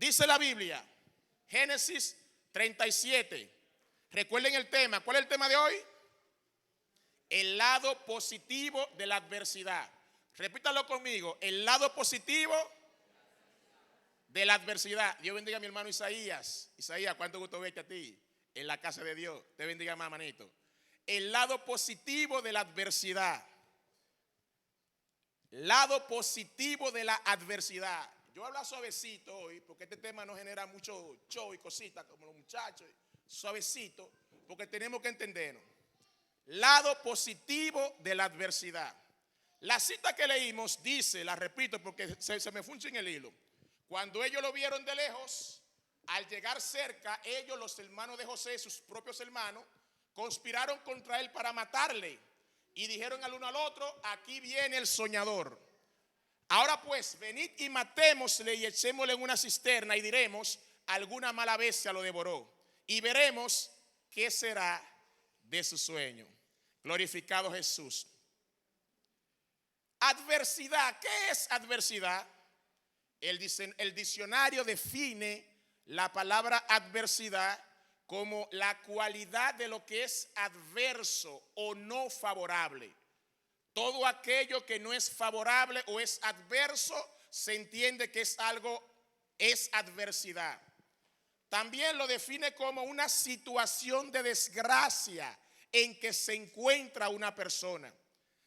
Dice la Biblia, Génesis 37. Recuerden el tema. ¿Cuál es el tema de hoy? El lado positivo de la adversidad. Repítalo conmigo. El lado positivo de la adversidad. Dios bendiga a mi hermano Isaías. Isaías, cuánto gusto verte a ti en la casa de Dios. Te bendiga más, manito. El lado positivo de la adversidad. Lado positivo de la adversidad. Yo hablo suavecito hoy porque este tema no genera mucho show y cositas como los muchachos. Suavecito porque tenemos que entendernos. Lado positivo de la adversidad. La cita que leímos dice, la repito porque se me fue en el hilo. Cuando ellos lo vieron de lejos, al llegar cerca, ellos, los hermanos de José, sus propios hermanos, conspiraron contra él para matarle. Y dijeron al uno al otro, aquí viene el soñador. Ahora pues, venid y matémosle y echémosle en una cisterna y diremos, alguna mala bestia lo devoró. Y veremos qué será de su sueño. Glorificado Jesús. Adversidad. ¿Qué es adversidad? El diccionario define la palabra adversidad como la cualidad de lo que es adverso o no favorable. Todo aquello que no es favorable o es adverso se entiende que es adversidad. También lo define como una situación de desgracia en que se encuentra una persona.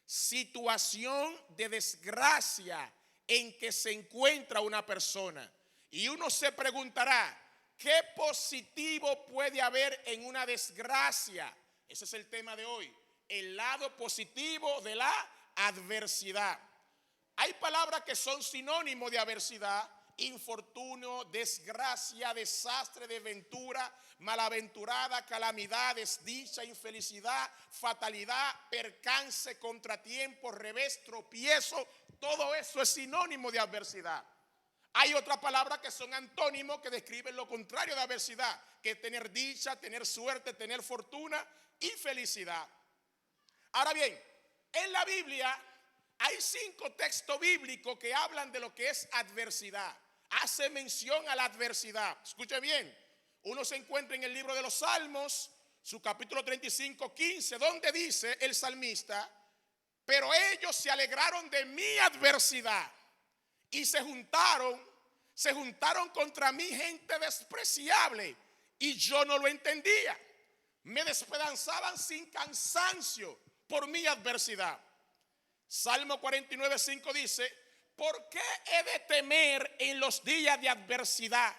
Situación de desgracia en que se encuentra una persona. Y uno se preguntará, ¿qué positivo puede haber en una desgracia? Ese es el tema de hoy. El lado positivo de la adversidad. Hay palabras que son sinónimos de adversidad: infortunio, desgracia, desastre, desventura, malaventurada, calamidad, desdicha, infelicidad, fatalidad, percance, contratiempo, revés, tropiezo. Todo eso es sinónimo de adversidad. Hay otras palabras que son antónimos que describen lo contrario de adversidad, que es tener dicha, tener suerte, tener fortuna y felicidad. Ahora bien, en la Biblia hay 5 textos bíblicos que hablan de lo que es adversidad. Hace mención a la adversidad. Escuche bien. Uno se encuentra en el libro de los Salmos, su capítulo 35, 15, donde dice el salmista: pero ellos se alegraron de mi adversidad y se juntaron contra mí gente despreciable, y yo no lo entendía. Me despedazaban sin cansancio por mi adversidad. Salmo 49, 5 dice: ¿por qué he de temer en los días de adversidad,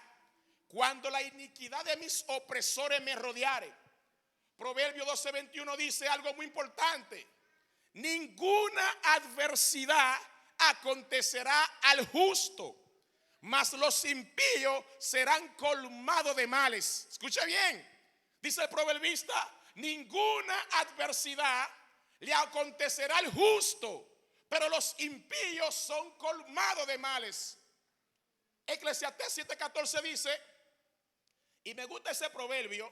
cuando la iniquidad de mis opresores me rodeare? Proverbio 12, 21 dice algo muy importante: ninguna adversidad acontecerá al justo, mas los impíos serán colmados de males. Escuche bien, dice el proverbista: ninguna adversidad le acontecerá al justo, pero los impíos son colmados de males. Eclesiastés 7:14 dice, y me gusta ese proverbio,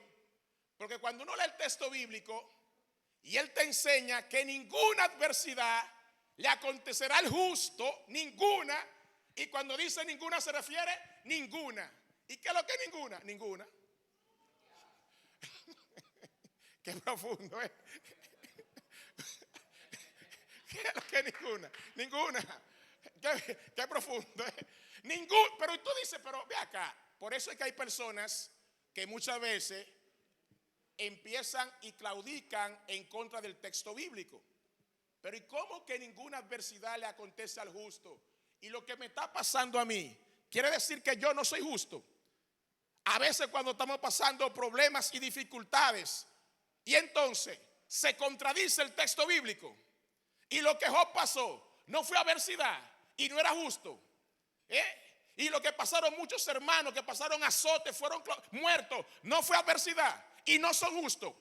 porque cuando uno lee el texto bíblico y él te enseña que ninguna adversidad le acontecerá al justo, ninguna, y cuando dice ninguna se refiere ninguna. ¿Y qué es lo que es ninguna? Ninguna. Qué profundo, ¿eh? ¿Qué es lo que es ninguna? Ninguna. Qué profundo, ¿eh? Pero tú dices, pero ve acá. Por eso es que hay personas que muchas veces empiezan y claudican en contra del texto bíblico. Pero ¿y cómo que ninguna adversidad le acontece al justo? Y lo que me está pasando a mí, ¿quiere decir que yo no soy justo? A veces cuando estamos pasando problemas y dificultades, y entonces se contradice el texto bíblico. Y lo que Job pasó no fue adversidad y no era justo. Y lo que pasaron muchos hermanos que pasaron azotes, fueron muertos, no fue adversidad y no son justos.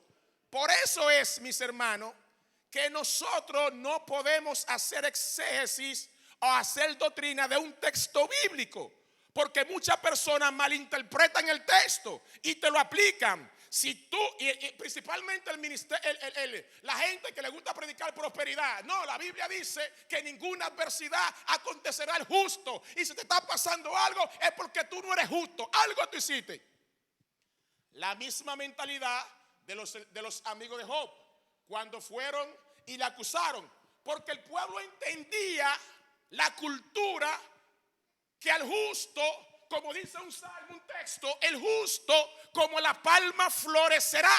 Por eso es, mis hermanos, que nosotros no podemos hacer exégesis o hacer doctrina de un texto bíblico, porque muchas personas malinterpretan el texto y te lo aplican Si tú, y principalmente el ministerio, la gente que le gusta predicar prosperidad, no, la Biblia dice que ninguna adversidad acontecerá al justo. Y si te está pasando algo, es porque tú no eres justo, algo tú hiciste. La misma mentalidad de los amigos de Job, cuando fueron y le acusaron, porque el pueblo entendía la cultura que al justo, como dice un salmo, un texto, el justo como la palma florecerá.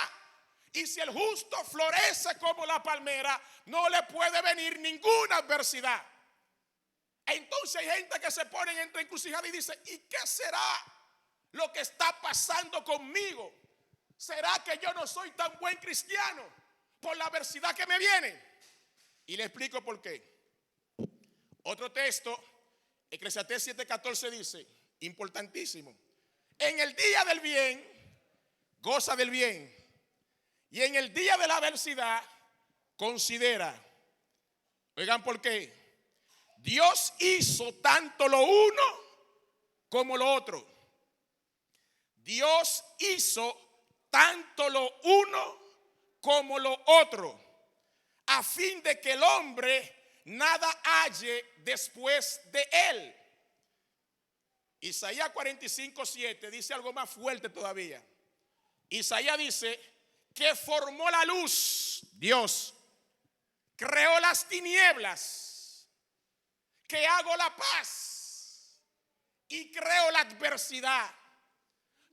Y si el justo florece como la palmera, no le puede venir ninguna adversidad. Entonces hay gente que se pone entre encrucijadas y dice, ¿y qué será lo que está pasando conmigo? ¿Será que yo no soy tan buen cristiano por la adversidad que me viene? Y le explico por qué. Otro texto, Eclesiastés 7:14 dice, importantísimo, en el día del bien, goza del bien, y en el día de la adversidad, considera. Oigan, ¿por qué? Dios hizo tanto lo uno como lo otro. Dios hizo tanto lo uno como lo otro, a fin de que el hombre nada halle después de él. Isaías 45:7 dice algo más fuerte todavía. Isaías dice que formó la luz, Dios, creó las tinieblas, que hago la paz y creo la adversidad.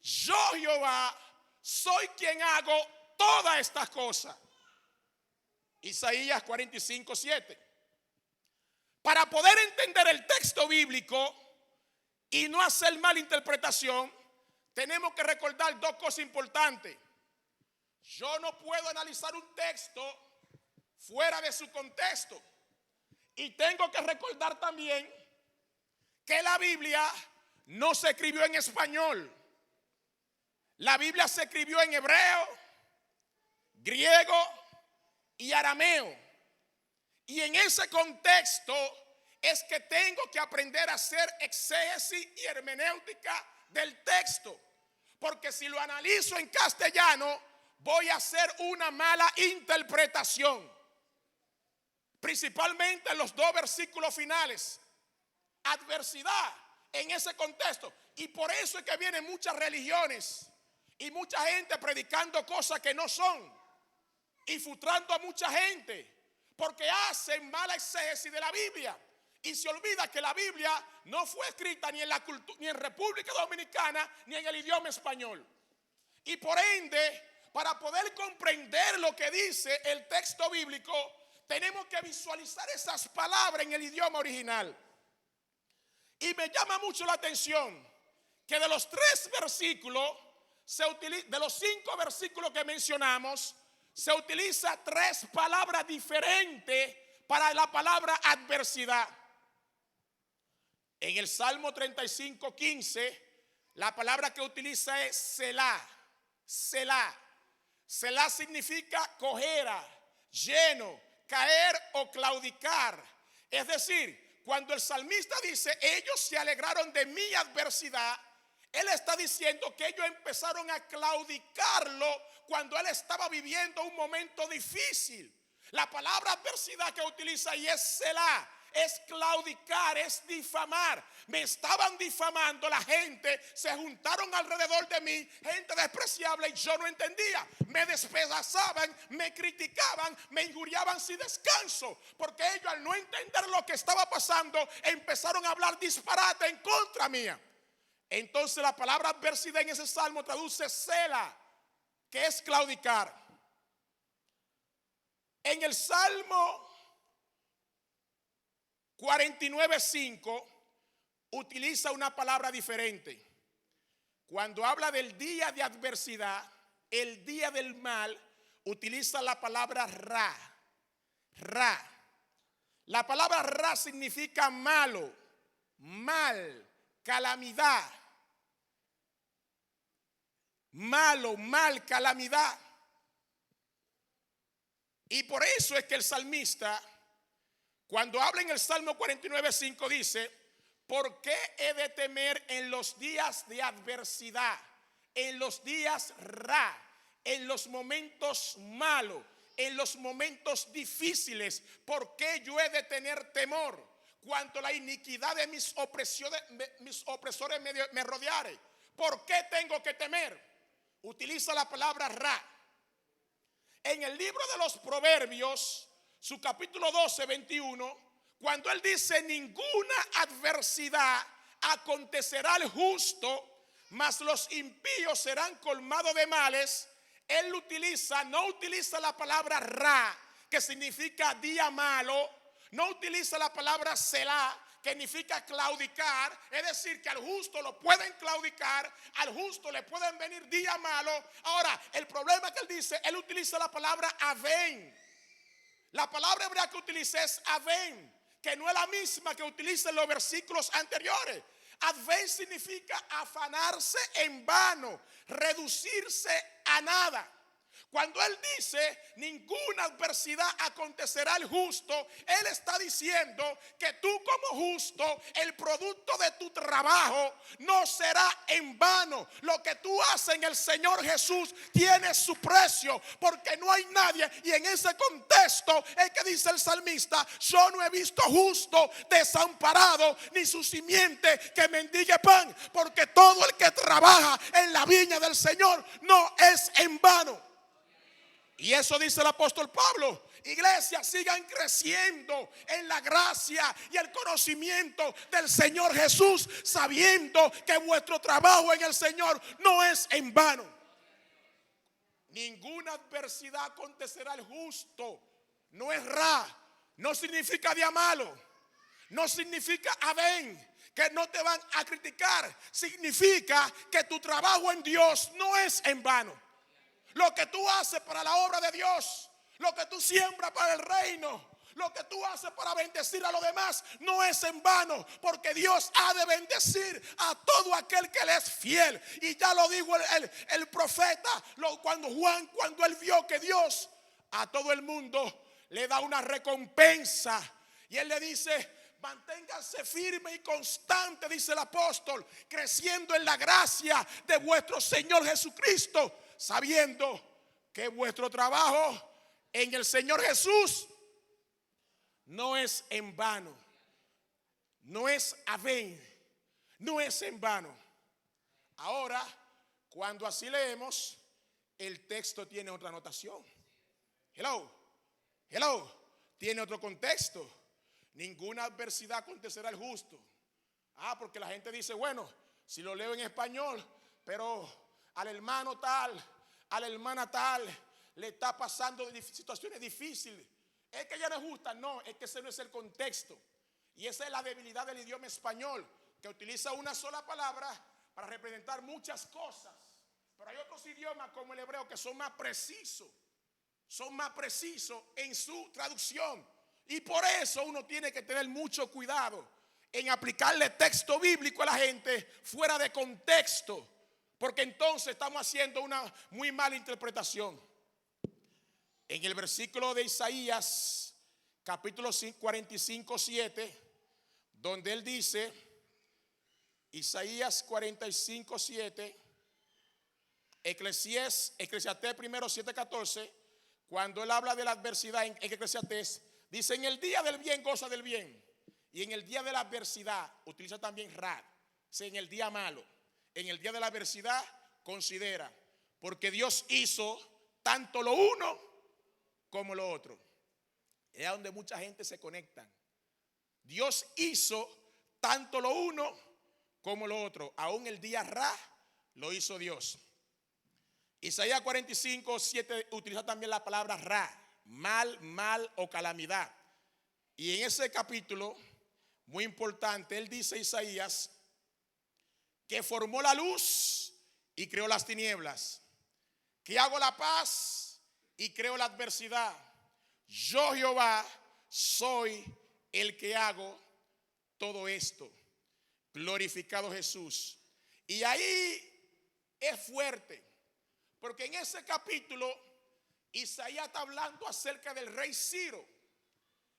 Yo, Jehová, soy quien hago todas estas cosas. Isaías 45:7. Para poder entender el texto bíblico y no hacer mala interpretación, tenemos que recordar dos cosas importantes. Yo no puedo analizar un texto fuera de su contexto. Y tengo que recordar también que la Biblia no se escribió en español. La Biblia se escribió en hebreo, griego y arameo. Y en ese contexto es que tengo que aprender a hacer exégesis y hermenéutica del texto. Porque si lo analizo en castellano, voy a hacer una mala interpretación. Principalmente en los dos versículos finales. Adversidad en ese contexto. Y por eso es que vienen muchas religiones y mucha gente predicando cosas que no son y frustrando a mucha gente porque hacen mala exégesis de la Biblia y se olvida que la Biblia no fue escrita ni en República Dominicana ni en el idioma español. Y por ende, para poder comprender lo que dice el texto bíblico, tenemos que visualizar esas palabras en el idioma original. Y me llama mucho la atención que de los 3 versículos, de los 5 versículos que mencionamos, se utiliza 3 palabras diferentes para la palabra adversidad. En el Salmo 35:15, la palabra que utiliza es Selah. Selah. Selah significa cojera, lleno, caer o claudicar. Es decir, cuando el salmista dice, ellos se alegraron de mi adversidad, él está diciendo que ellos empezaron a claudicarlo cuando él estaba viviendo un momento difícil. La palabra adversidad que utiliza ahí es Selah, es claudicar, es difamar. Me estaban difamando la gente, se juntaron alrededor de mí, gente despreciable, y yo no entendía. Me despedazaban, me criticaban, me injuriaban sin descanso, porque ellos al no entender lo que estaba pasando, empezaron a hablar disparate en contra mía. Entonces la palabra adversidad en ese salmo traduce Selah, que es claudicar. En el Salmo 49:5 utiliza una palabra diferente. Cuando habla del día de adversidad, el día del mal, utiliza la palabra ra. Ra. La palabra ra significa malo, mal, calamidad. Malo, mal, calamidad. Y por eso es que el salmista, cuando habla en el Salmo 49:5, dice, ¿por qué he de temer en los días de adversidad? En los días ra, en los momentos malos, en los momentos difíciles? ¿Por qué yo he de tener temor cuando la iniquidad de mis opresores me rodeare? ¿Por qué tengo que temer? Utiliza la palabra ra. En el libro de los Proverbios, su capítulo 12, 21, cuando él dice: ninguna adversidad acontecerá al justo, mas los impíos serán colmados de males, él no utiliza la palabra ra, que significa día malo, no utiliza la palabra selá, que significa claudicar. Es decir, que al justo lo pueden claudicar, al justo le pueden venir días malos. Ahora, el problema que él dice, él utiliza la palabra aven. La palabra hebrea que utiliza es aven, que no es la misma que utiliza en los versículos anteriores. Adven significa afanarse en vano, reducirse a nada. Cuando él dice ninguna adversidad acontecerá al justo, él está diciendo que tú como justo, el producto de tu trabajo no será en vano. Lo que tú haces en el Señor Jesús tiene su precio, porque no hay nadie. Y en ese contexto es que dice el salmista: yo no he visto justo desamparado, ni su simiente que mendigue pan, porque todo el que trabaja en la viña del Señor no es en vano. Y eso dice el apóstol Pablo. Iglesia, sigan creciendo en la gracia y el conocimiento del Señor Jesús, sabiendo que vuestro trabajo en el Señor no es en vano. Ninguna adversidad acontecerá al justo. No es ra, no significa día malo, no significa aven, que no te van a criticar. Significa que tu trabajo en Dios no es en vano. Lo que tú haces para la obra de Dios, lo que tú siembras para el reino, lo que tú haces para bendecir a los demás, no es en vano, porque Dios ha de bendecir a todo aquel que le es fiel. Y ya lo dijo el profeta, cuando él vio que Dios a todo el mundo le da una recompensa, y él le dice: manténganse firme y constante, dice el apóstol, creciendo en la gracia de vuestro Señor Jesucristo, sabiendo que vuestro trabajo en el Señor Jesús no es en vano, no es aven, no es en vano. Ahora, cuando así leemos, el texto tiene otra anotación. Hello, tiene otro contexto. Ninguna adversidad acontecerá al justo. Porque la gente dice: bueno, si lo leo en español, pero al hermano tal, a la hermana tal, le está pasando situaciones difíciles. Es que ella no es justa. No, es que ese no es el contexto. Y esa es la debilidad del idioma español, que utiliza una sola palabra para representar muchas cosas. Pero hay otros idiomas como el hebreo que son más precisos en su traducción. Y por eso uno tiene que tener mucho cuidado en aplicarle texto bíblico a la gente fuera de contexto, porque entonces estamos haciendo una muy mala interpretación. En el versículo de Isaías, capítulo 45, 7, donde él dice, Isaías 45, 7, Eclesiastés primero 7, 14, cuando él habla de la adversidad en Eclesiastés, dice: en el día del bien goza del bien, y en el día de la adversidad utiliza también ra. En el día malo, en el día de la adversidad considera, porque Dios hizo tanto lo uno como lo otro. Es a donde mucha gente se conecta. Dios hizo tanto lo uno como lo otro. Aún el día ra lo hizo Dios. Isaías 45, 7 utiliza también la palabra ra, mal o calamidad. Y en ese capítulo, muy importante, él dice, Isaías, que formó la luz y creó las tinieblas, que hago la paz y creo la adversidad. Yo, Jehová, soy el que hago todo esto. Glorificado Jesús. Y ahí es fuerte, porque en ese capítulo Isaías está hablando acerca del rey Ciro.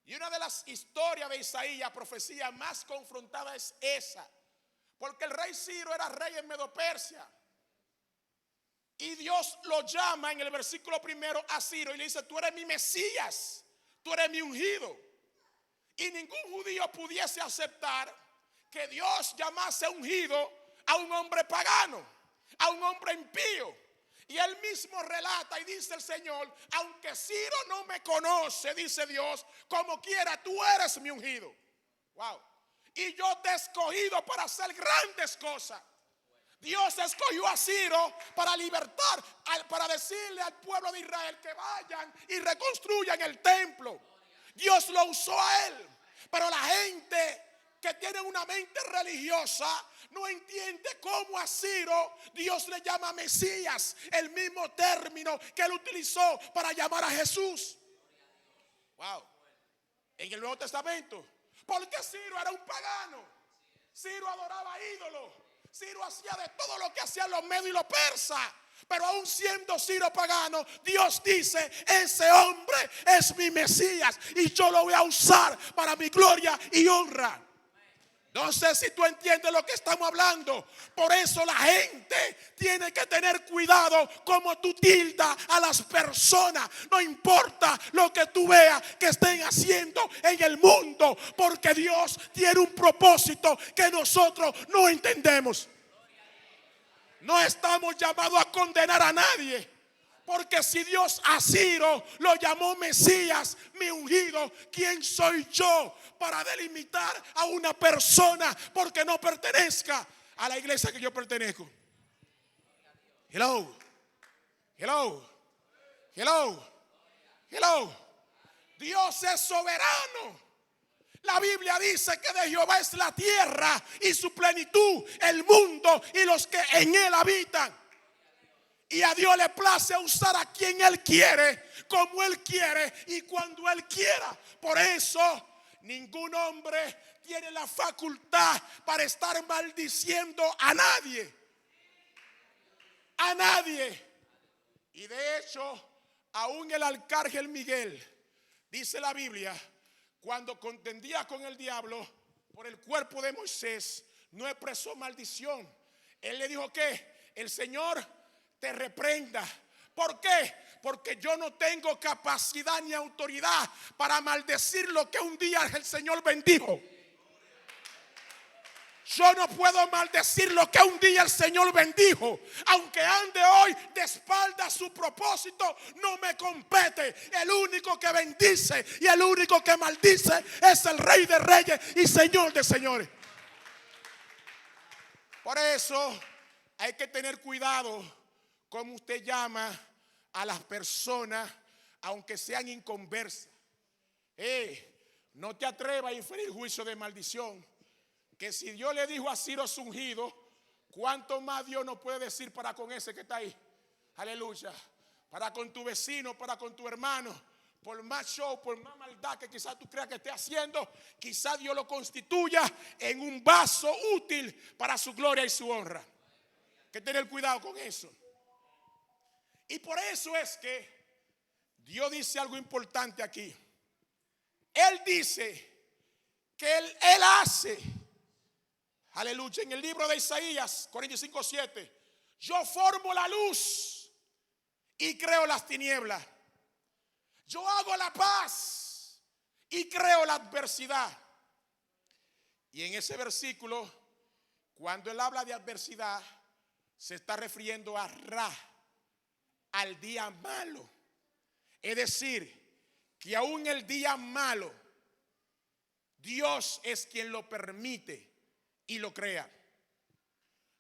Y una de las historias de Isaías, profecía más confrontada, es esa. Porque el rey Ciro era rey en Medo Persia. Y Dios lo llama en el versículo primero a Ciro y le dice: tú eres mi Mesías, tú eres mi ungido. Y ningún judío pudiese aceptar que Dios llamase ungido a un hombre pagano, a un hombre impío. Y él mismo relata y dice el Señor: aunque Ciro no me conoce, dice Dios, como quiera tú eres mi ungido. Wow. Y yo te he escogido para hacer grandes cosas. Dios escogió a Ciro para libertar, para decirle al pueblo de Israel que vayan y reconstruyan el templo. Dios lo usó a él. Pero la gente que tiene una mente religiosa no entiende cómo a Ciro Dios le llama Mesías, el mismo término que él utilizó para llamar a Jesús. Wow. En el Nuevo Testamento. Porque Ciro era un pagano. Ciro adoraba ídolos. Ciro hacía de todo lo que hacían los medios y los persas. Pero aún siendo Ciro pagano, Dios dice: ese hombre es mi Mesías y yo lo voy a usar para mi gloria y honra. No sé si tú entiendes lo que estamos hablando. Por eso la gente tiene que tener cuidado como tú tildas a las personas. No importa lo que tú veas que estén haciendo en el mundo, porque Dios tiene un propósito que nosotros no entendemos. No estamos llamados a condenar a nadie. Porque si Dios a Ciro lo llamó Mesías, mi ungido, ¿quién soy yo para delimitar a una persona porque no pertenezca a la iglesia que yo pertenezco? Hello, hello, hello, hello. Dios es soberano. La Biblia dice que de Jehová es la tierra y su plenitud, el mundo y los que en él habitan. Y a Dios le place usar a quien Él quiere, como Él quiere y cuando Él quiera. Por eso ningún hombre tiene la facultad para estar maldiciendo a nadie. A nadie. Y de hecho, aún el arcángel Miguel, dice la Biblia, cuando contendía con el diablo por el cuerpo de Moisés, no expresó maldición. Él le dijo que el Señor te reprenda. ¿Por qué? Porque yo no tengo capacidad ni autoridad para maldecir lo que un día el Señor bendijo. Yo no puedo maldecir lo que un día el Señor bendijo. Aunque ande hoy de espalda a su propósito, no me compete. El único que bendice y el único que maldice es el Rey de Reyes y Señor de Señores. Por eso hay que tener cuidado cómo usted llama a las personas, aunque sean inconversas. No te atrevas a inferir juicio de maldición. Que si Dios le dijo a Ciro su ungido, ¿cuánto más Dios nos puede decir para con ese que está ahí? Aleluya. Para con tu vecino, para con tu hermano. Por más show, por más maldad que quizás tú creas que esté haciendo, quizás Dios lo constituya en un vaso útil para su gloria y su honra. Hay que tener cuidado con eso. Y por eso es que Dios dice algo importante aquí. Él dice que Él hace, aleluya, en el libro de Isaías 45:7, yo formo la luz y creo las tinieblas. Yo hago la paz y creo la adversidad. Y en ese versículo, cuando él habla de adversidad, se está refiriendo a Ra, al día malo. Es decir, que aún el día malo, Dios es quien lo permite y lo crea.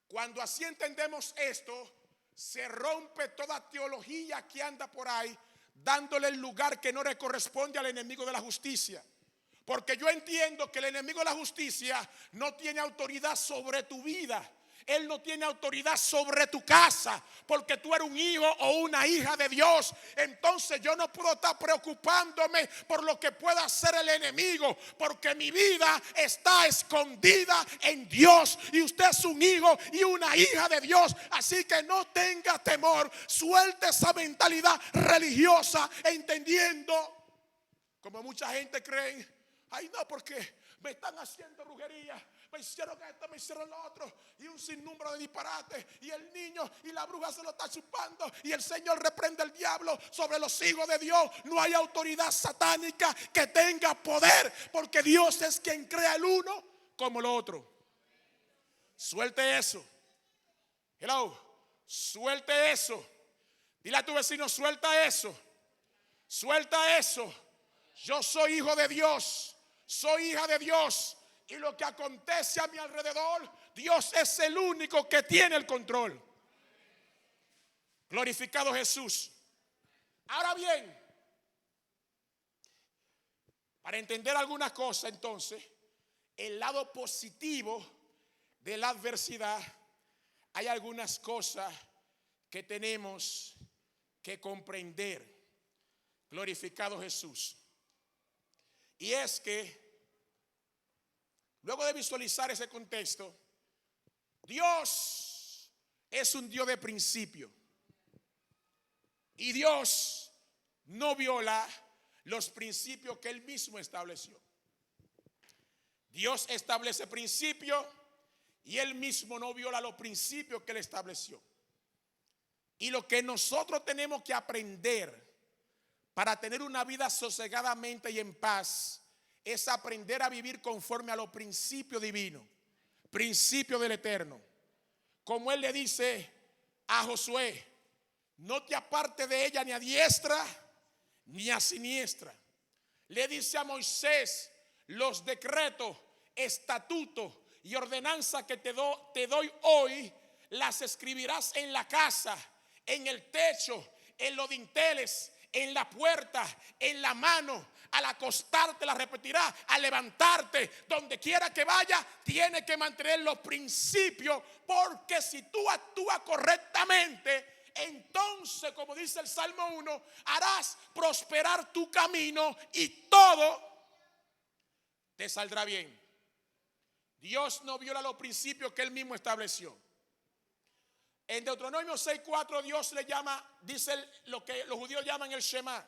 Cuando así entendemos esto, se rompe toda teología que anda por ahí, dándole el lugar que no le corresponde al enemigo de la justicia. Porque yo entiendo que el enemigo de la justicia no tiene autoridad sobre tu vida. Él no tiene autoridad sobre tu casa, porque tú eres un hijo o una hija de Dios. Entonces yo no puedo estar preocupándome por lo que pueda hacer el enemigo, porque mi vida está escondida en Dios y usted es un hijo y una hija de Dios. Así que no tenga temor, suelte esa mentalidad religiosa, entendiendo, como mucha gente cree, ay no, porque me están haciendo brujería, me hicieron esto, me hicieron lo otro, y un sinnúmero de disparates, y el niño y la bruja se lo está chupando, y el Señor reprende al diablo sobre los hijos de Dios. No hay autoridad satánica que tenga poder, porque Dios es quien crea el uno como el otro. Suelte eso. Hello, suelte eso. Dile a tu vecino, suelta eso. Suelta eso. Yo soy hijo de Dios, soy hija de Dios, y lo que acontece a mi alrededor, Dios es el único que tiene el control. Glorificado Jesús. Ahora bien, para entender algunas cosas, entonces, el lado positivo de la adversidad, hay algunas cosas que tenemos que comprender. Glorificado Jesús. Y es que, luego de visualizar ese contexto, Dios es un Dios de principio. Y Dios no viola los principios que Él mismo estableció. Dios establece principios y Él mismo no viola los principios que Él estableció. Y lo que nosotros tenemos que aprender para tener una vida sosegadamente y en paz es aprender a vivir conforme a los principios divinos, principios del Eterno. Como Él le dice a Josué, no te apartes de ella ni a diestra ni a siniestra. Le dice a Moisés, los decretos, estatutos y ordenanzas que te doy hoy, las escribirás en la casa, en el techo, en los dinteles, en la puerta, en la mano. Al acostarte la repetirás, al levantarte, donde quiera que vaya, tienes que mantener los principios, porque si tú actúas correctamente, entonces, como dice el Salmo 1, harás prosperar tu camino y todo te saldrá bien. Dios no viola los principios que Él mismo estableció. En Deuteronomio 6:4 Dios le llama, dice lo que los judíos llaman el Shema.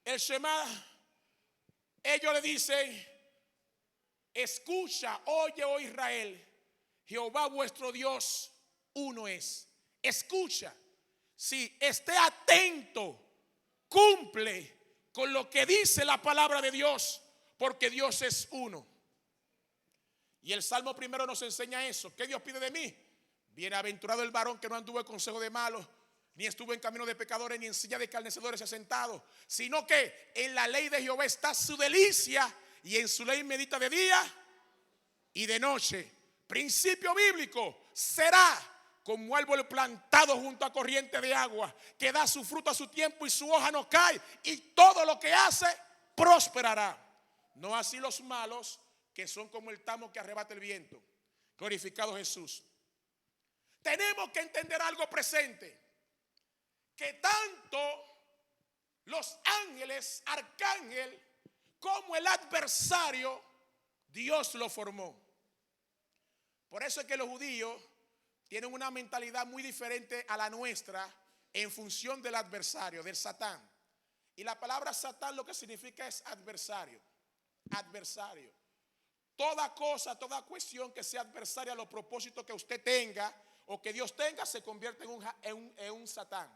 El Shema, ellos le dicen, escucha, oye, oh Israel, Jehová vuestro Dios uno es. Escucha, si esté atento, cumple con lo que dice la palabra de Dios, porque Dios es uno. Y el Salmo primero nos enseña eso. ¿Qué Dios pide de mí? Bienaventurado el varón que no anduvo en consejo de malos, ni estuvo en camino de pecadores, ni en silla de escarnecedores se ha sentado, sino que en la ley de Jehová está su delicia, y en su ley medita de día y de noche. Principio bíblico: será como árbol plantado junto a corriente de agua, que da su fruto a su tiempo y su hoja no cae, y todo lo que hace prosperará. No así los malos, que son como el tamo que arrebata el viento. Glorificado Jesús. Tenemos que entender algo presente, que tanto los ángeles, arcángel, como el adversario, Dios lo formó. Por eso es que los judíos tienen una mentalidad muy diferente a la nuestra en función del adversario, del Satán. Y la palabra Satán lo que significa es adversario. Adversario. Toda cosa, toda cuestión que sea adversaria a los propósitos que usted tenga o que Dios tenga, se convierte en un Satán.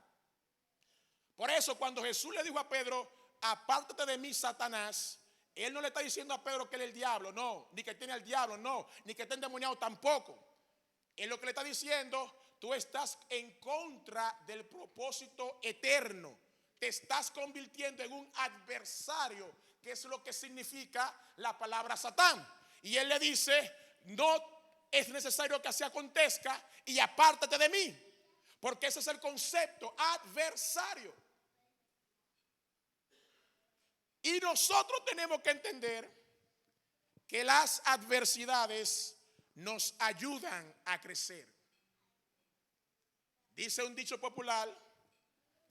Por eso cuando Jesús le dijo a Pedro, apártate de mí, Satanás, Él no le está diciendo a Pedro que él es el diablo, no, ni que tiene al diablo, no, ni que esté endemoniado tampoco. Él lo que le está diciendo, tú estás en contra del propósito eterno, te estás convirtiendo en un adversario, que es lo que significa la palabra Satán. Y Él le dice, no es necesario que así acontezca, y apártate de mí, porque ese es el concepto, adversario. Y nosotros tenemos que entender que las adversidades nos ayudan a crecer. Dice un dicho popular,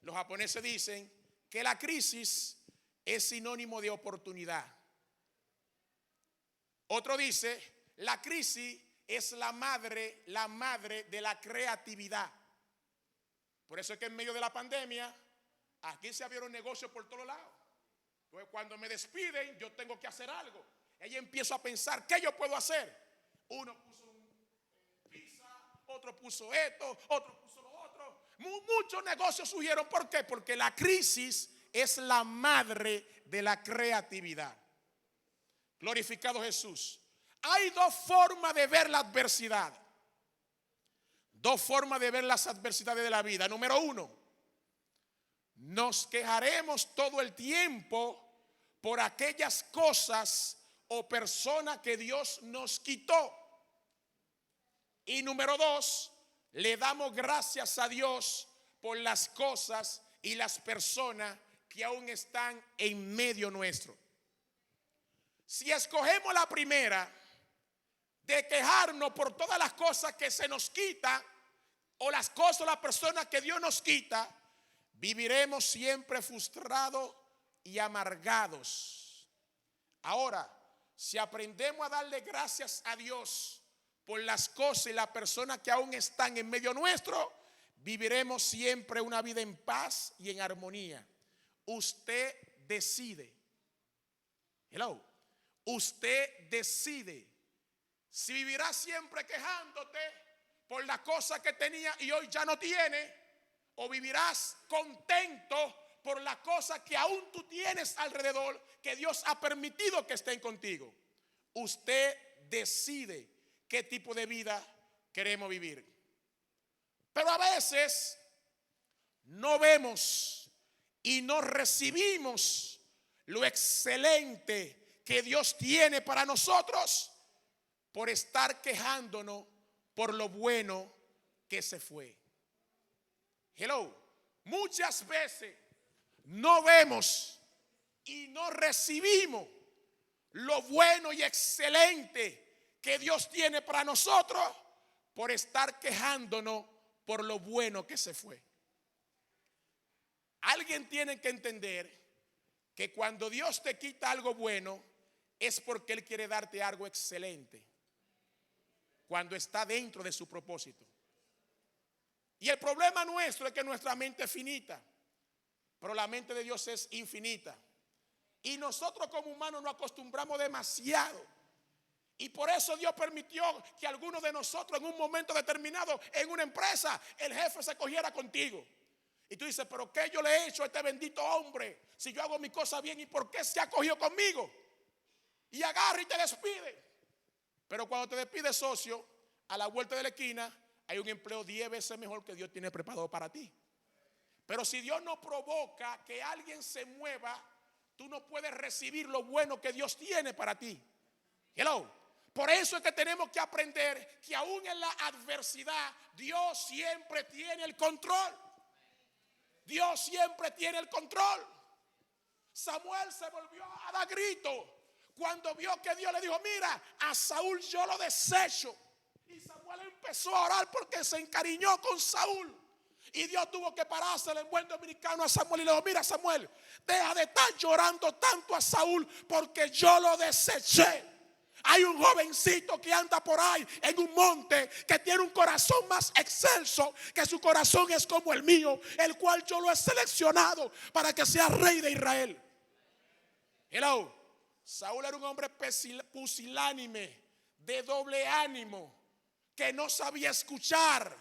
los japoneses dicen que la crisis es sinónimo de oportunidad. Otro dice, la crisis es la madre de la creatividad. Por eso es que en medio de la pandemia, aquí se abrieron negocios por todos lados. Entonces, cuando me despiden, yo tengo que hacer algo. Y ahí empiezo a pensar, ¿qué yo puedo hacer? Uno puso pizza, otro puso esto, otro puso lo otro. Muchos negocios surgieron. ¿Por qué? Porque la crisis es la madre de la creatividad. Glorificado Jesús. Hay dos formas de ver la adversidad. Dos formas de ver las adversidades de la vida. Número uno, nos quejaremos todo el tiempo por aquellas cosas o personas que Dios nos quitó. Y número dos, le damos gracias a Dios por las cosas y las personas que aún están en medio nuestro. Si escogemos la primera, de quejarnos por todas las cosas que se nos quita, o las cosas o las personas que Dios nos quita, viviremos siempre frustrados y amargados. Ahora, si aprendemos a darle gracias a Dios por las cosas y las personas que aún están en medio nuestro, viviremos siempre una vida en paz y en armonía. Usted decide. Hello. Usted decide si vivirá siempre quejándote por las cosas que tenía y hoy ya no tiene, o vivirás contento por las cosas que aún tú tienes alrededor, que Dios ha permitido que estén contigo. Usted decide qué tipo de vida queremos vivir. Pero a veces no vemos y no recibimos lo excelente que Dios tiene para nosotros por estar quejándonos por lo bueno que se fue. Hello. Muchas veces no vemos y no recibimos lo bueno y excelente que Dios tiene para nosotros por estar quejándonos por lo bueno que se fue. Alguien tiene que entender que cuando Dios te quita algo bueno es porque Él quiere darte algo excelente, cuando está dentro de su propósito. Y el problema nuestro es que nuestra mente es finita, pero la mente de Dios es infinita. Y nosotros como humanos nos acostumbramos demasiado. Y por eso Dios permitió que algunos de nosotros en un momento determinado en una empresa, el jefe se cogiera contigo. Y tú dices, pero ¿qué yo le he hecho a este bendito hombre? Si yo hago mi cosa bien, ¿y por qué se ha cogido conmigo? Y agarra y te despide. Pero cuando te despide, socio, a la vuelta de la esquina hay un empleo 10 veces mejor que Dios tiene preparado para ti. Pero si Dios no provoca que alguien se mueva, tú no puedes recibir lo bueno que Dios tiene para ti. Hello. Por eso es que tenemos que aprender que aún en la adversidad Dios siempre tiene el control. Dios siempre tiene el control. Samuel se volvió a dar grito cuando vio que Dios le dijo, mira, a Saúl yo lo desecho. Y Samuel empezó a orar porque se encariñó con Saúl. Y Dios tuvo que pararse en buen dominicano a Samuel y le dijo, mira Samuel, deja de estar llorando tanto a Saúl porque yo lo deseché. Hay un jovencito que anda por ahí en un monte que tiene un corazón más excelso, que su corazón es como el mío, el cual yo lo he seleccionado para que sea rey de Israel. Hello. Saúl era un hombre pusilánime, de doble ánimo, que no sabía escuchar.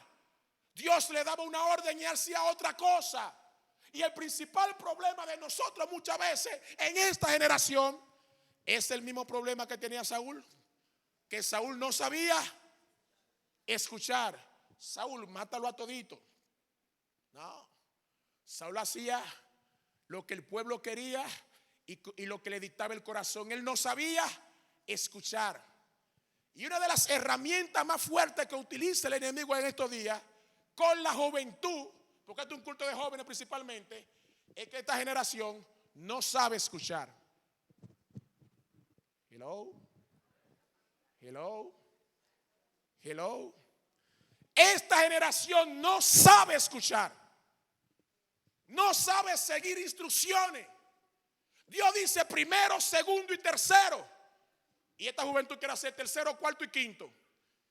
Dios le daba una orden y hacía otra cosa. Y el principal problema de nosotros muchas veces en esta generación es el mismo problema que tenía Saúl, que Saúl no sabía escuchar. Saúl, mátalo a todito. No, Saúl hacía lo que el pueblo quería y lo que le dictaba el corazón. Él no sabía escuchar. Y una de las herramientas más fuertes que utiliza el enemigo en estos días con la juventud, porque este es un culto de jóvenes principalmente, es que esta generación no sabe escuchar. Hello. Hello. Hello. Esta generación no sabe escuchar. No sabe seguir instrucciones. Dios dice primero, segundo y tercero. Y esta juventud quiere hacer tercero, cuarto y quinto.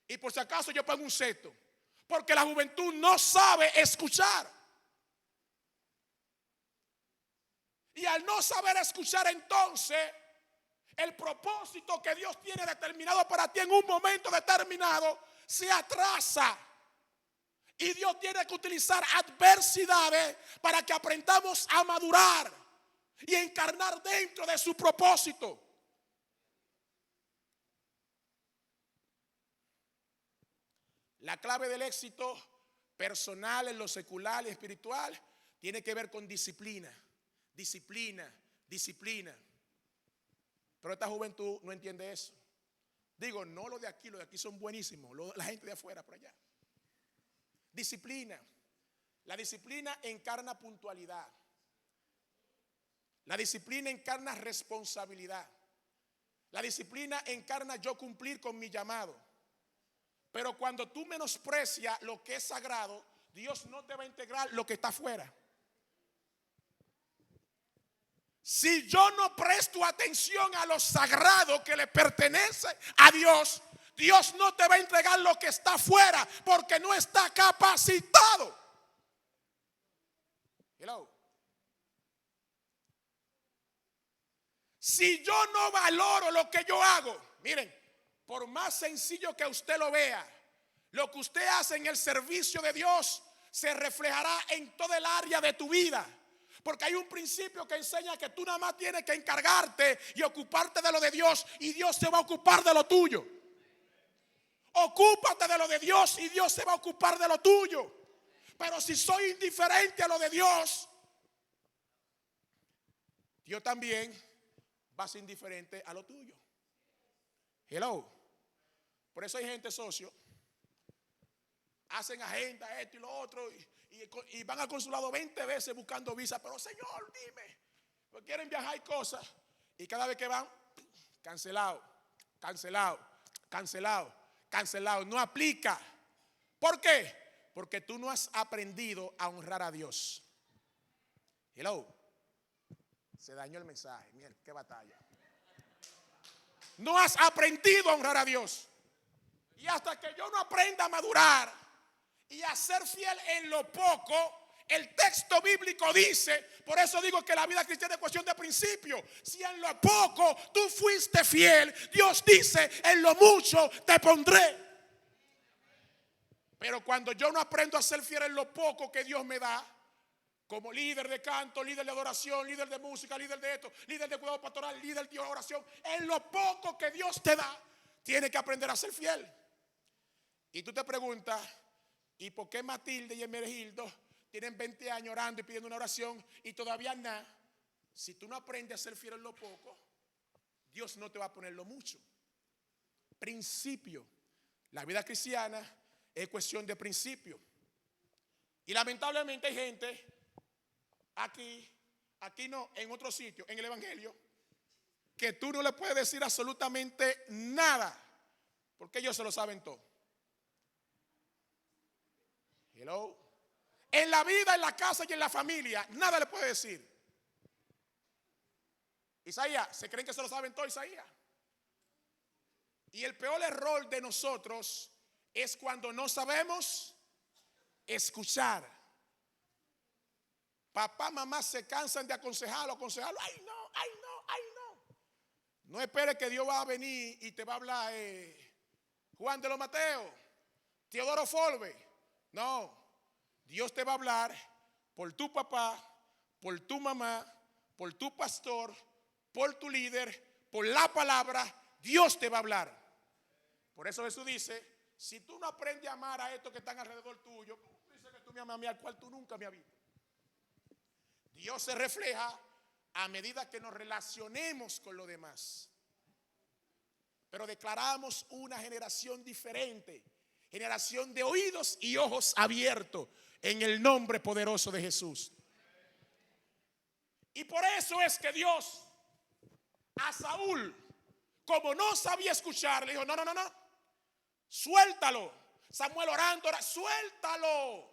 Y por si acaso yo pongo un sexto. Porque la juventud no sabe escuchar. Y al no saber escuchar entonces, El propósito que Dios tiene determinado para ti en un momento determinado se atrasa. Y Dios tiene que utilizar adversidades para que aprendamos a madurar y encarnar dentro de su propósito. La clave del éxito personal en lo secular y espiritual tiene que ver con disciplina, disciplina, disciplina. Pero esta juventud no entiende eso. Digo, no los de aquí son buenísimos, la gente de afuera por allá. Disciplina. La disciplina encarna puntualidad. La disciplina encarna responsabilidad. La disciplina encarna yo cumplir con mi llamado. Pero cuando tú menosprecias lo que es sagrado, Dios no te va a integrar lo que está afuera. Si yo no presto atención a lo sagrado que le pertenece a Dios, Dios no te va a entregar lo que está afuera porque no está capacitado. Hello. Si yo no valoro lo que yo hago, miren, por más sencillo que usted lo vea, lo que usted hace en el servicio de Dios se reflejará en toda el área de tu vida. Porque hay un principio que enseña que tú nada más tienes que encargarte y ocuparte de lo de Dios y Dios se va a ocupar de lo tuyo. Ocúpate de lo de Dios y Dios se va a ocupar de lo tuyo. Pero si soy indiferente a lo de Dios, Dios también va a ser indiferente a lo tuyo. Hello. Por eso hay gente socio. Hacen agenda, esto y lo otro, y van al consulado 20 veces buscando visa. Pero Señor, dime, porque quieren viajar y cosas. Y cada vez que van, cancelado, cancelado, cancelado, cancelado. No aplica. ¿Por qué? Porque tú no has aprendido a honrar a Dios. Hello. Se dañó el mensaje. Miren, qué batalla. No has aprendido a honrar a Dios. Y hasta que yo no aprenda a madurar y a ser fiel en lo poco, el texto bíblico dice, por eso digo que la vida cristiana es cuestión de principio. Si en lo poco tú fuiste fiel, Dios dice, en lo mucho te pondré. Pero cuando yo no aprendo a ser fiel en lo poco que Dios me da, como líder de canto, líder de adoración, líder de música, líder de esto, líder de cuidado pastoral, líder de oración, en lo poco que Dios te da, tienes que aprender a ser fiel. Y tú te preguntas, ¿y por qué Matilde y Hermenegildo tienen 20 años orando y pidiendo una oración y todavía nada? Si tú no aprendes a ser fiel en lo poco, Dios no te va a poner lo mucho. Principio. La vida cristiana es cuestión de principio. Y lamentablemente hay gente aquí no, en otro sitio, en el evangelio, que tú no le puedes decir absolutamente nada, porque ellos se lo saben todo. Hello. En la vida, en la casa y en la familia, nada le puede decir. Isaías, ¿se creen que se lo saben todo, Isaías? Y el peor error de nosotros es cuando no sabemos escuchar. Papá, mamá se cansan de aconsejarlo. Ay, no, ay, no, ay, no. No espere que Dios va a venir y te va a hablar Juan de los Mateos, Teodoro Folbe. No, Dios te va a hablar por tu papá, por tu mamá, por tu pastor, por tu líder, por la palabra. Dios te va a hablar. Por eso Jesús dice, si tú no aprendes a amar a estos que están alrededor tuyo, ¿cómo tú dices que tú me amas a mí al cual tú nunca me has visto? Dios se refleja a medida que nos relacionemos con los demás. Pero declaramos una generación diferente, generación de oídos y ojos abiertos en el nombre poderoso de Jesús. Y por eso es que Dios a Saúl, como no sabía escuchar, le dijo, no, suéltalo. Samuel orando, suéltalo.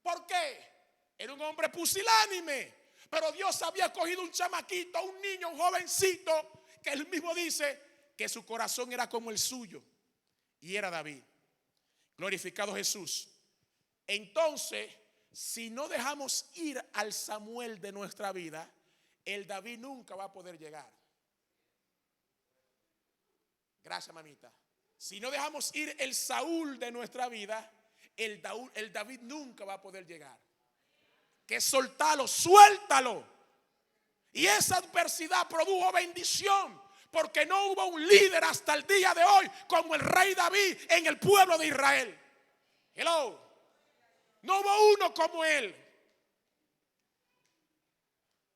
¿Por qué? Era un hombre pusilánime, pero Dios había cogido un chamaquito, un niño, un jovencito, que él mismo dice que su corazón era como el suyo, y era David. Glorificado Jesús. Entonces, si no dejamos ir al Samuel de nuestra vida, el David nunca va a poder llegar. Gracias, mamita. Si no dejamos ir el Saúl de nuestra vida, el David nunca va a poder llegar. Que soltarlo, suéltalo. Y esa adversidad produjo bendición, porque no hubo un líder hasta el día de hoy como el rey David en el pueblo de Israel. Hello. No hubo uno como él.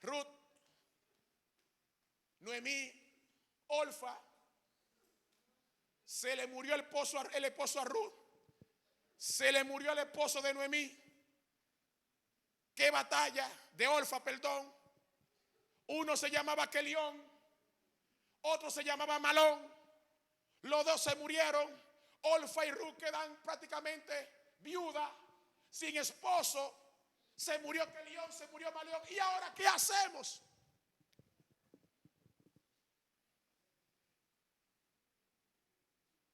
Ruth, Noemí, Orfa. Se le murió el esposo a Ruth. Se le murió el esposo de Noemí. ¿Qué batalla? De Orfa, perdón. Uno se llamaba Kelión, otro se llamaba Malón. Los dos se murieron. Orfa y Ruth quedan prácticamente viudas, sin esposo. Se murió Kelión, se murió Malón. ¿Y ahora qué hacemos?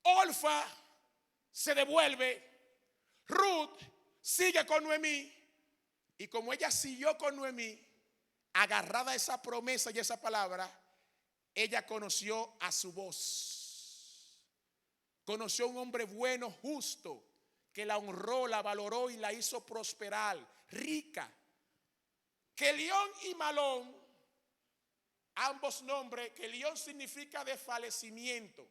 Orfa se devuelve. Ruth sigue con Noemí. Y como ella siguió con Noemí, agarrada a esa promesa y esa palabra, ella conoció a su voz. Conoció a un hombre bueno, justo, que la honró, la valoró y la hizo prosperar, rica. Kelión y Malón, ambos nombres. Kelión significa desfallecimiento,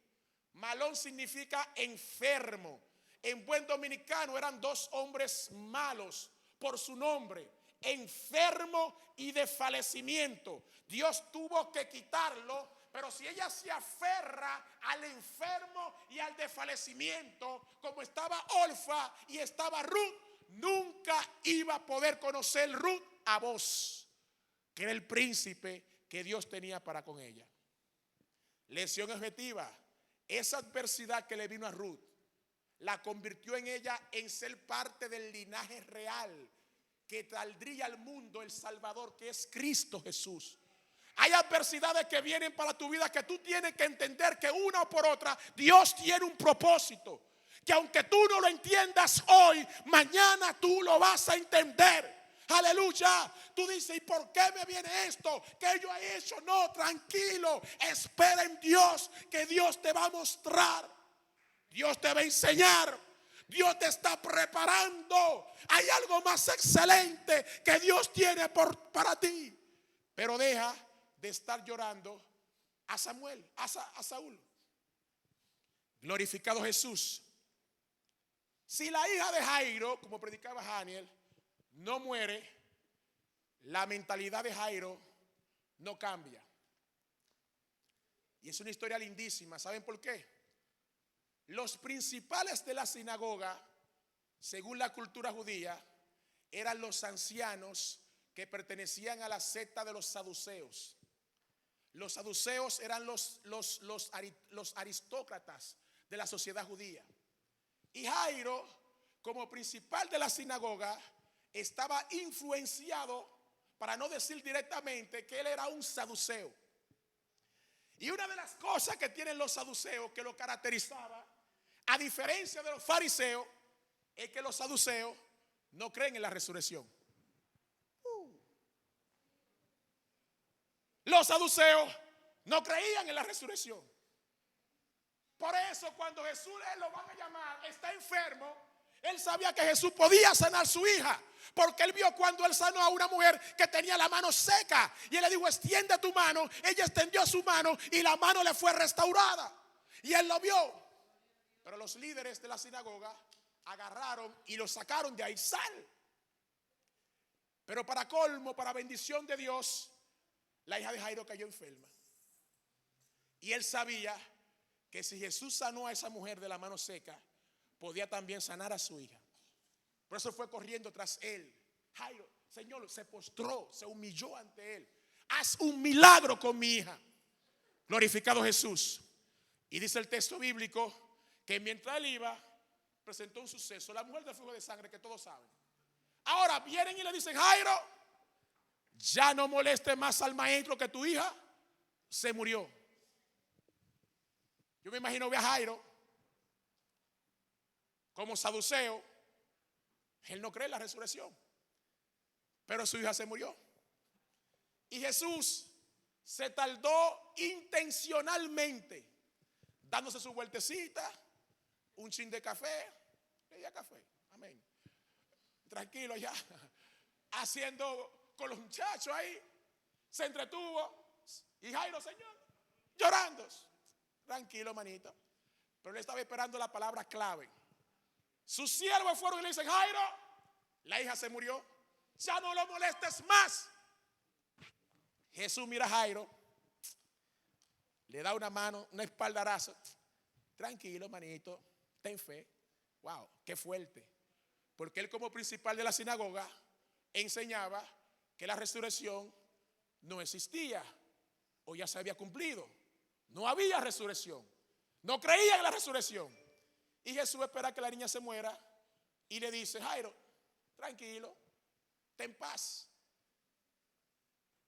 Malón significa enfermo. En buen dominicano eran dos hombres malos por su nombre, enfermo y desfallecimiento. Dios tuvo que quitarlo, pero si ella se aferra al enfermo y al desfallecimiento, como estaba Orfa y estaba Ruth, nunca iba a poder conocer Ruth a Boaz, que era el príncipe que Dios tenía para con ella. Lección objetiva: esa adversidad que le vino a Ruth la convirtió en ella en ser parte del linaje real que traería al mundo el Salvador, que es Cristo Jesús. Hay adversidades que vienen para tu vida que tú tienes que entender que una o por otra Dios tiene un propósito, que aunque tú no lo entiendas hoy, mañana tú lo vas a entender. Aleluya. Tú dices: ¿y por qué me viene esto? ¿Qué yo he hecho? No, tranquilo, espera en Dios, que Dios te va a mostrar, Dios te va a enseñar, Dios te está preparando. Hay algo más excelente que Dios tiene para ti. Pero deja de estar llorando a Saúl. Glorificado Jesús. Si la hija de Jairo, como predicaba Daniel, no muere, la mentalidad de Jairo no cambia. Y es una historia lindísima. ¿Saben por qué? Los principales de la sinagoga, según la cultura judía, eran los ancianos que pertenecían a la secta de los saduceos. Los saduceos eran los aristócratas de la sociedad judía. Y Jairo, como principal de la sinagoga, estaba influenciado, para no decir directamente, que él era un saduceo. Y una de las cosas que tienen los saduceos que lo caracterizaba, a diferencia de los fariseos, es que los saduceos no creen en la resurrección. Los saduceos no creían en la resurrección. Por eso cuando Jesús lo van a llamar, está enfermo, él sabía que Jesús podía sanar su hija, porque él vio cuando él sanó a una mujer que tenía la mano seca, y él le dijo: extiende tu mano. Ella extendió su mano y la mano le fue restaurada, y él lo vio. Pero los líderes de la sinagoga agarraron y lo sacaron de ahí. Sal. Pero para colmo, para bendición de Dios, la hija de Jairo cayó enferma. Y él sabía que si Jesús sanó a esa mujer de la mano seca, podía también sanar a su hija. Por eso fue corriendo tras él. Jairo, Señor, se postró, se humilló ante él. Haz un milagro con mi hija. Glorificado Jesús. Y dice el texto bíblico que mientras él iba, presentó un suceso. La mujer del flujo de sangre, que todos saben. Ahora vienen y le dicen: Jairo, ya no moleste más al maestro, que tu hija se murió. Yo me imagino a Jairo como saduceo. Él no cree en la resurrección, pero su hija se murió. Y Jesús se tardó intencionalmente dándose su vueltecita, un chin de café, leía café, amén. Tranquilo allá, haciendo con los muchachos ahí, se entretuvo. Y Jairo, Señor, llorando. Tranquilo, manito. Pero él estaba esperando la palabra clave. Sus siervos fueron y le dicen: Jairo, la hija se murió, ya no lo molestes más. Jesús mira a Jairo, le da una mano, una espaldarazo. Tranquilo, manito, ten fe. Wow, qué fuerte. Porque él, como principal de la sinagoga, enseñaba que la resurrección no existía o ya se había cumplido. No había resurrección. No creía en la resurrección. Y Jesús espera que la niña se muera y le dice: Jairo, tranquilo, ten paz.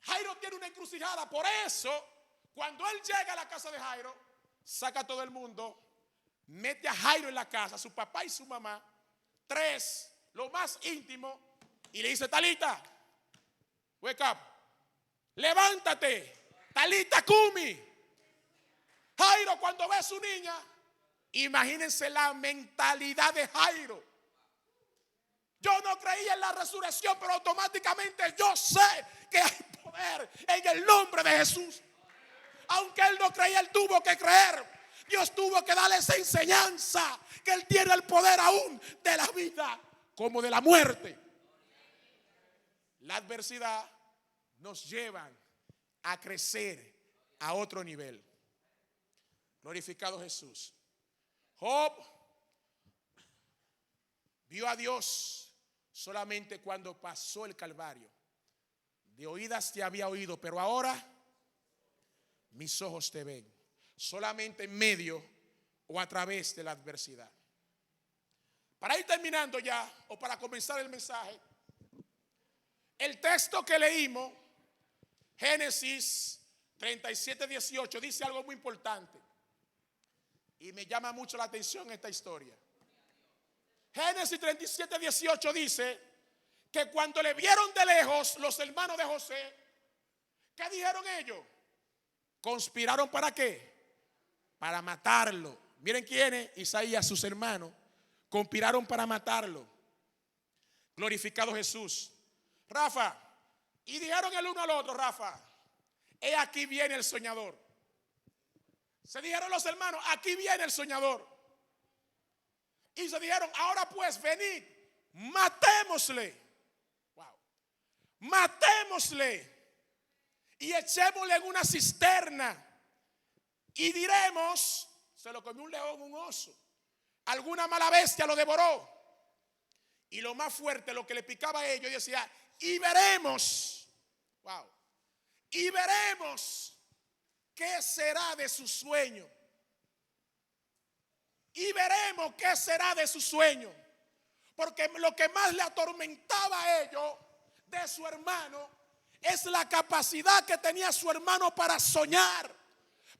Jairo tiene una encrucijada. Por eso, cuando él llega a la casa de Jairo, saca a todo el mundo, mete a Jairo en la casa, su papá y su mamá, tres, lo más íntimo, y le dice: Talita, wake up, levántate, Talita Kumi. Jairo, cuando ve a su niña, imagínense la mentalidad de Jairo. Yo no creía en la resurrección, pero automáticamente yo sé que hay poder en el nombre de Jesús. Aunque él no creía, él tuvo que creer. Dios tuvo que darle esa enseñanza, que él tiene el poder aún de la vida como de la muerte. La adversidad nos lleva a crecer a otro nivel. Glorificado Jesús. Job vio a Dios solamente cuando pasó el Calvario. De oídas te había oído, pero ahora mis ojos te ven. Solamente en medio o a través de la adversidad. Para ir terminando ya, o para comenzar el mensaje, el texto que leímos, Génesis 37:18, dice algo muy importante. Y me llama mucho la atención esta historia. Génesis 37:18 dice que cuando le vieron de lejos los hermanos de José, ¿qué dijeron ellos? Conspiraron ¿para qué? Para matarlo. Miren quiénes, Isaías, sus hermanos, conspiraron para matarlo. Glorificado Jesús. Rafa, y dijeron el uno al otro: Rafa, he aquí viene el soñador. Se dijeron los hermanos: aquí viene el soñador. Y se dijeron: ahora pues venid, matémosle. Wow. Matémosle y echémosle en una cisterna. Y diremos: se lo comió un león, un oso, alguna mala bestia lo devoró. Y lo más fuerte, lo que le picaba a ellos, decía: y veremos. Wow. Y veremos qué será de su sueño. Y veremos qué será de su sueño. Porque lo que más le atormentaba a ellos de su hermano es la capacidad que tenía su hermano para soñar,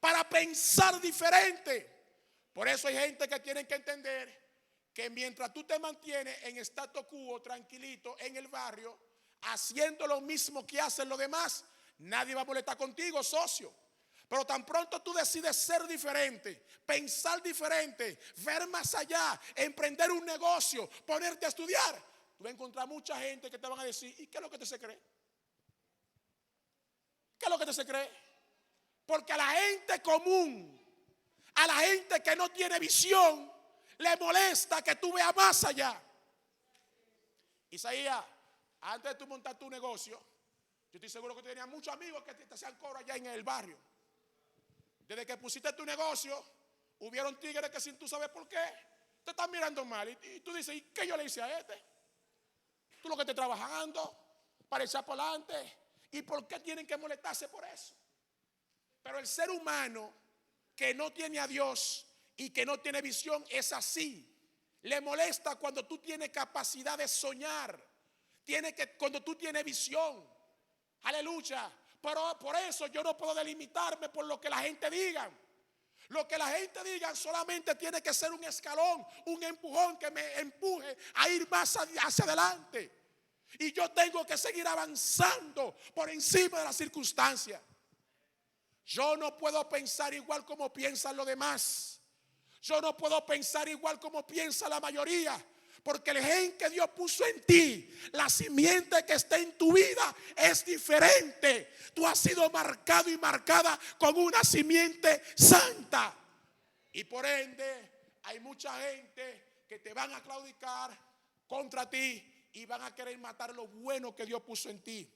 para pensar diferente. Por eso hay gente que tiene que entender que mientras tú te mantienes en status quo, tranquilito, en el barrio, haciendo lo mismo que hacen los demás, nadie va a molestar contigo, socio. Pero tan pronto tú decides ser diferente, pensar diferente, ver más allá, emprender un negocio, ponerte a estudiar, tú vas a encontrar mucha gente que te van a decir: ¿y qué es lo que te se cree? ¿Qué es lo que te se cree? Porque a la gente común, a la gente que no tiene visión, le molesta que tú veas más allá. Isaías, antes de tú montar tu negocio, yo estoy seguro que tú tenías muchos amigos que te hacían coro allá en el barrio. Desde que pusiste tu negocio, hubieron tigres que sin tú sabes por qué te están mirando mal. Y tú dices: ¿y qué yo le hice a este? Tú lo que estás trabajando para echar por adelante. ¿Y por qué tienen que molestarse por eso? Pero el ser humano que no tiene a Dios y que no tiene visión es así. Le molesta cuando tú tienes capacidad de soñar. Cuando tú tienes visión. Aleluya. Pero por eso yo no puedo delimitarme por lo que la gente diga. Lo que la gente diga solamente tiene que ser un escalón, un empujón que me empuje a ir más hacia adelante. Y yo tengo que seguir avanzando por encima de las circunstancias. Yo no puedo pensar igual como piensan los demás. Yo no puedo pensar igual como piensa la mayoría. Porque el gen que Dios puso en ti, la simiente que está en tu vida es diferente. Tú has sido marcado y marcada con una simiente santa. Y por ende hay mucha gente que te van a claudicar contra ti y van a querer matar lo bueno que Dios puso en ti.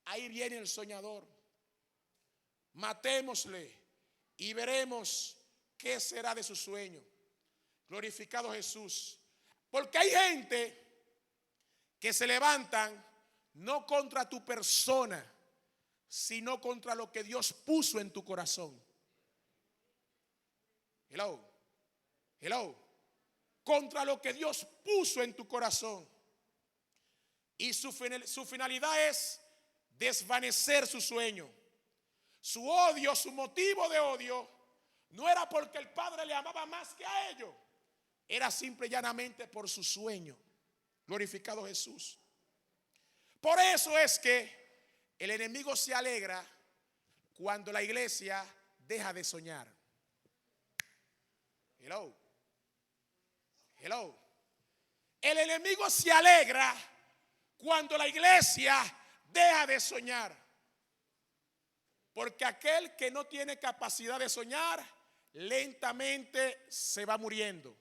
Ahí viene el soñador. Matémosle y veremos qué será de su sueño. Glorificado Jesús. Porque hay gente que se levantan no contra tu persona, sino contra lo que Dios puso en tu corazón. Hello. Hello. Contra lo que Dios puso en tu corazón. Y su finalidad es desvanecer su sueño. Su odio, su motivo de odio, no era porque el Padre le amaba más que a ellos. Era simple y llanamente por su sueño. Glorificado Jesús. Por eso es que el enemigo se alegra cuando la iglesia deja de soñar. Hello. Hello. El enemigo se alegra cuando la iglesia deja de soñar. Porque aquel que no tiene capacidad de soñar, lentamente se va muriendo.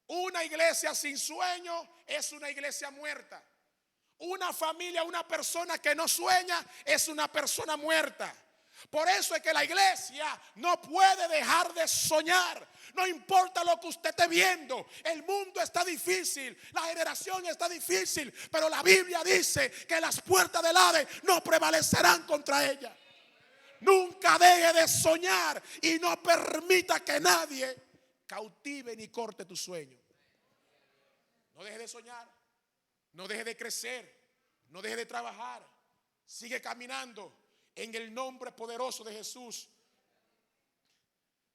Una iglesia sin sueño es una iglesia muerta. Una familia, una persona que no sueña es una persona muerta. Por eso es que la iglesia no puede dejar de soñar. No importa lo que usted esté viendo. El mundo está difícil, la generación está difícil, pero la Biblia dice que las puertas del Hades no prevalecerán contra ella. Nunca deje de soñar y no permita que nadie cautive ni corte tu sueño. No deje de soñar, no deje de crecer, no deje de trabajar. Sigue caminando en el nombre poderoso de Jesús.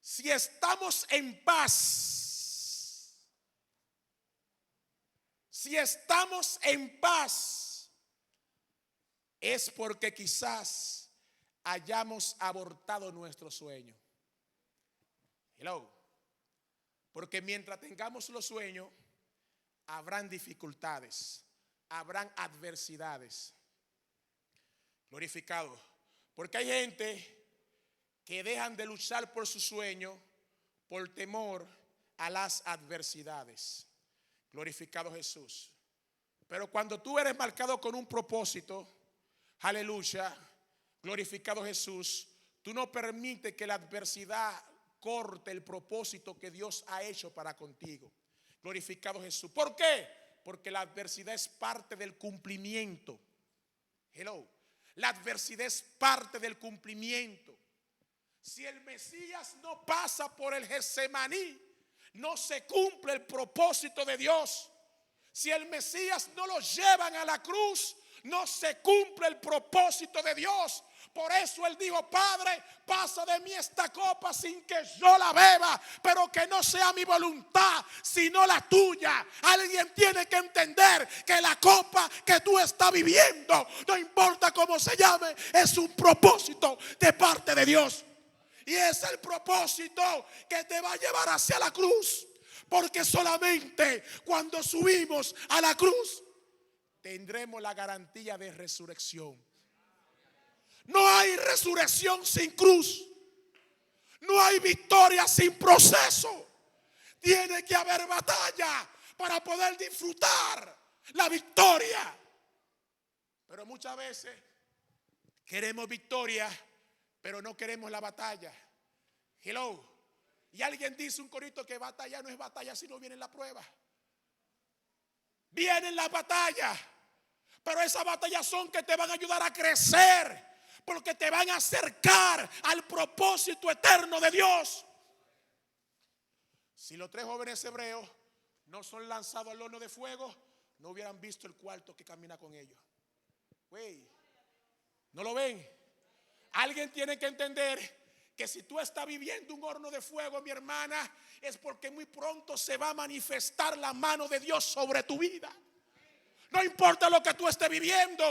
Si estamos en paz, es porque quizás hayamos abortado nuestro sueño. Hello. Porque mientras tengamos los sueños, habrán dificultades, habrán adversidades. Glorificado. Porque hay gente que dejan de luchar por su sueño por temor a las adversidades. Glorificado Jesús. Pero cuando tú eres marcado con un propósito, aleluya, glorificado Jesús, tú no permites que la adversidad corte el propósito que Dios ha hecho para contigo. Glorificado Jesús. ¿Por qué? Porque la adversidad es parte del cumplimiento. Hello. La adversidad es parte del cumplimiento. Si el Mesías no pasa por el Getsemaní, no se cumple el propósito de Dios. Si el Mesías no lo llevan a la cruz, no se cumple el propósito de Dios. Por eso él dijo: Padre, pasa de mí esta copa sin que yo la beba, pero que no sea mi voluntad, sino la tuya. Alguien tiene que entender que la copa que tú estás viviendo, no importa cómo se llame, es un propósito de parte de Dios. Y es el propósito que te va a llevar hacia la cruz. Porque solamente cuando subimos a la cruz tendremos la garantía de resurrección. No hay resurrección sin cruz. No hay victoria sin proceso. Tiene que haber batalla para poder disfrutar la victoria. Pero muchas veces queremos victoria, pero no queremos la batalla. Hello. Y alguien dice un corito que batalla no es batalla si no viene la prueba. Vienen las batallas, pero esas batallas son que te van a ayudar a crecer, porque te van a acercar al propósito eterno de Dios. Si los 3 jóvenes hebreos no son lanzados al horno de fuego, no hubieran visto el cuarto que camina con ellos. Güey, ¿no lo ven? Alguien tiene que entender que si tú estás viviendo un horno de fuego, mi hermana, es porque muy pronto se va a manifestar la mano de Dios sobre tu vida. No importa lo que tú estés viviendo,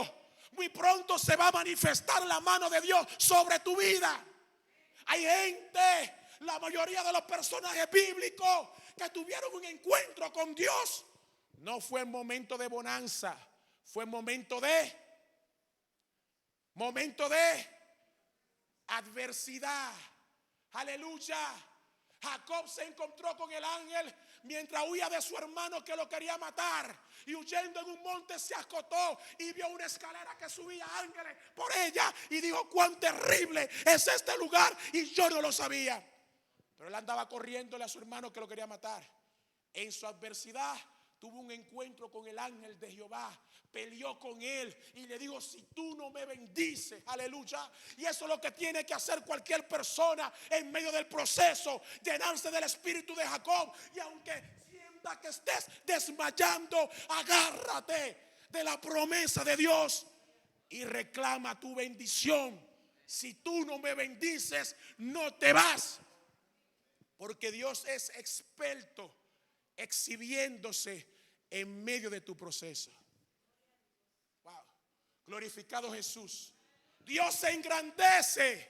muy pronto se va a manifestar la mano de Dios sobre tu vida. Hay gente, la mayoría de los personajes bíblicos que tuvieron un encuentro con Dios, no fue en momento de bonanza, fue en momento de adversidad. Aleluya. Jacob se encontró con el ángel mientras huía de su hermano que lo quería matar, y huyendo en un monte se acotó y vio una escalera que subía ángeles por ella y dijo: cuán terrible es este lugar, y yo no lo sabía. Pero él andaba corriéndole a su hermano que lo quería matar. En su adversidad tuvo un encuentro con el ángel de Jehová, peleó con él y le dijo: si tú no me bendices, aleluya. Y eso es lo que tiene que hacer cualquier persona en medio del proceso, llenarse del espíritu de Jacob. Y aunque sienta que estés desmayando, agárrate de la promesa de Dios y reclama tu bendición. Si tú no me bendices, no te vas. Porque Dios es experto exhibiéndose en medio de tu proceso. Wow. Glorificado Jesús. Dios se engrandece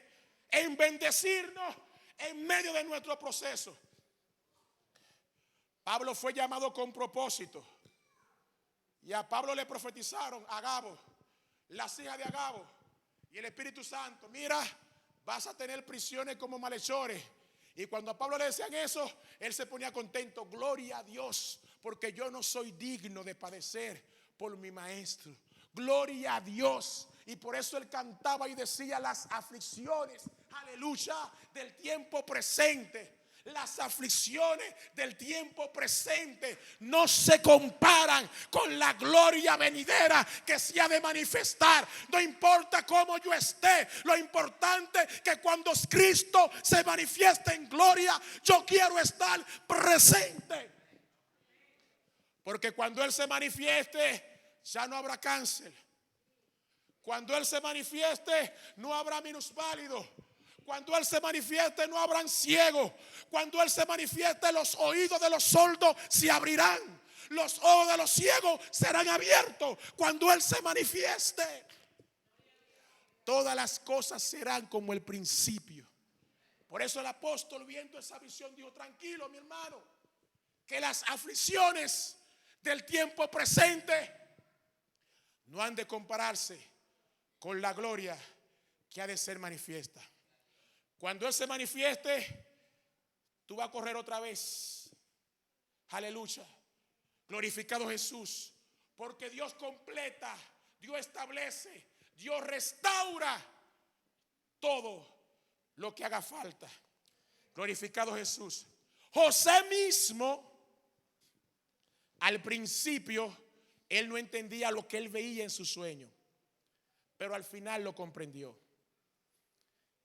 en bendecirnos en medio de nuestro proceso. Pablo fue llamado con propósito, y a Pablo le profetizaron Agabo, las hijas de Agabo y el Espíritu Santo: mira, vas a tener prisiones como malhechores. Y cuando a Pablo le decían eso, él se ponía contento. Gloria a Dios, porque yo no soy digno de padecer por mi maestro. Gloria a Dios. Y por eso él cantaba y decía: las aflicciones, aleluya, del tiempo presente. Las aflicciones del tiempo presente no se comparan con la gloria venidera que se ha de manifestar. No importa cómo yo esté, lo importante es que cuando Cristo se manifieste en gloria, yo quiero estar presente. Porque cuando Él se manifieste, ya no habrá cáncer. Cuando Él se manifieste, no habrá minusválidos. Cuando Él se manifieste, no habrán ciegos. Cuando Él se manifieste, los oídos de los sordos se abrirán. Los ojos de los ciegos serán abiertos. Cuando Él se manifieste, todas las cosas serán como el principio. Por eso el apóstol, viendo esa visión, dijo: tranquilo, mi hermano, que las aflicciones del tiempo presente no han de compararse con la gloria que ha de ser manifiesta. Cuando Él se manifieste, tú vas a correr otra vez. Aleluya. Glorificado Jesús. Porque Dios completa, Dios establece, Dios restaura todo lo que haga falta. Glorificado Jesús. José mismo, al principio, él no entendía lo que él veía en su sueño, pero al final lo comprendió.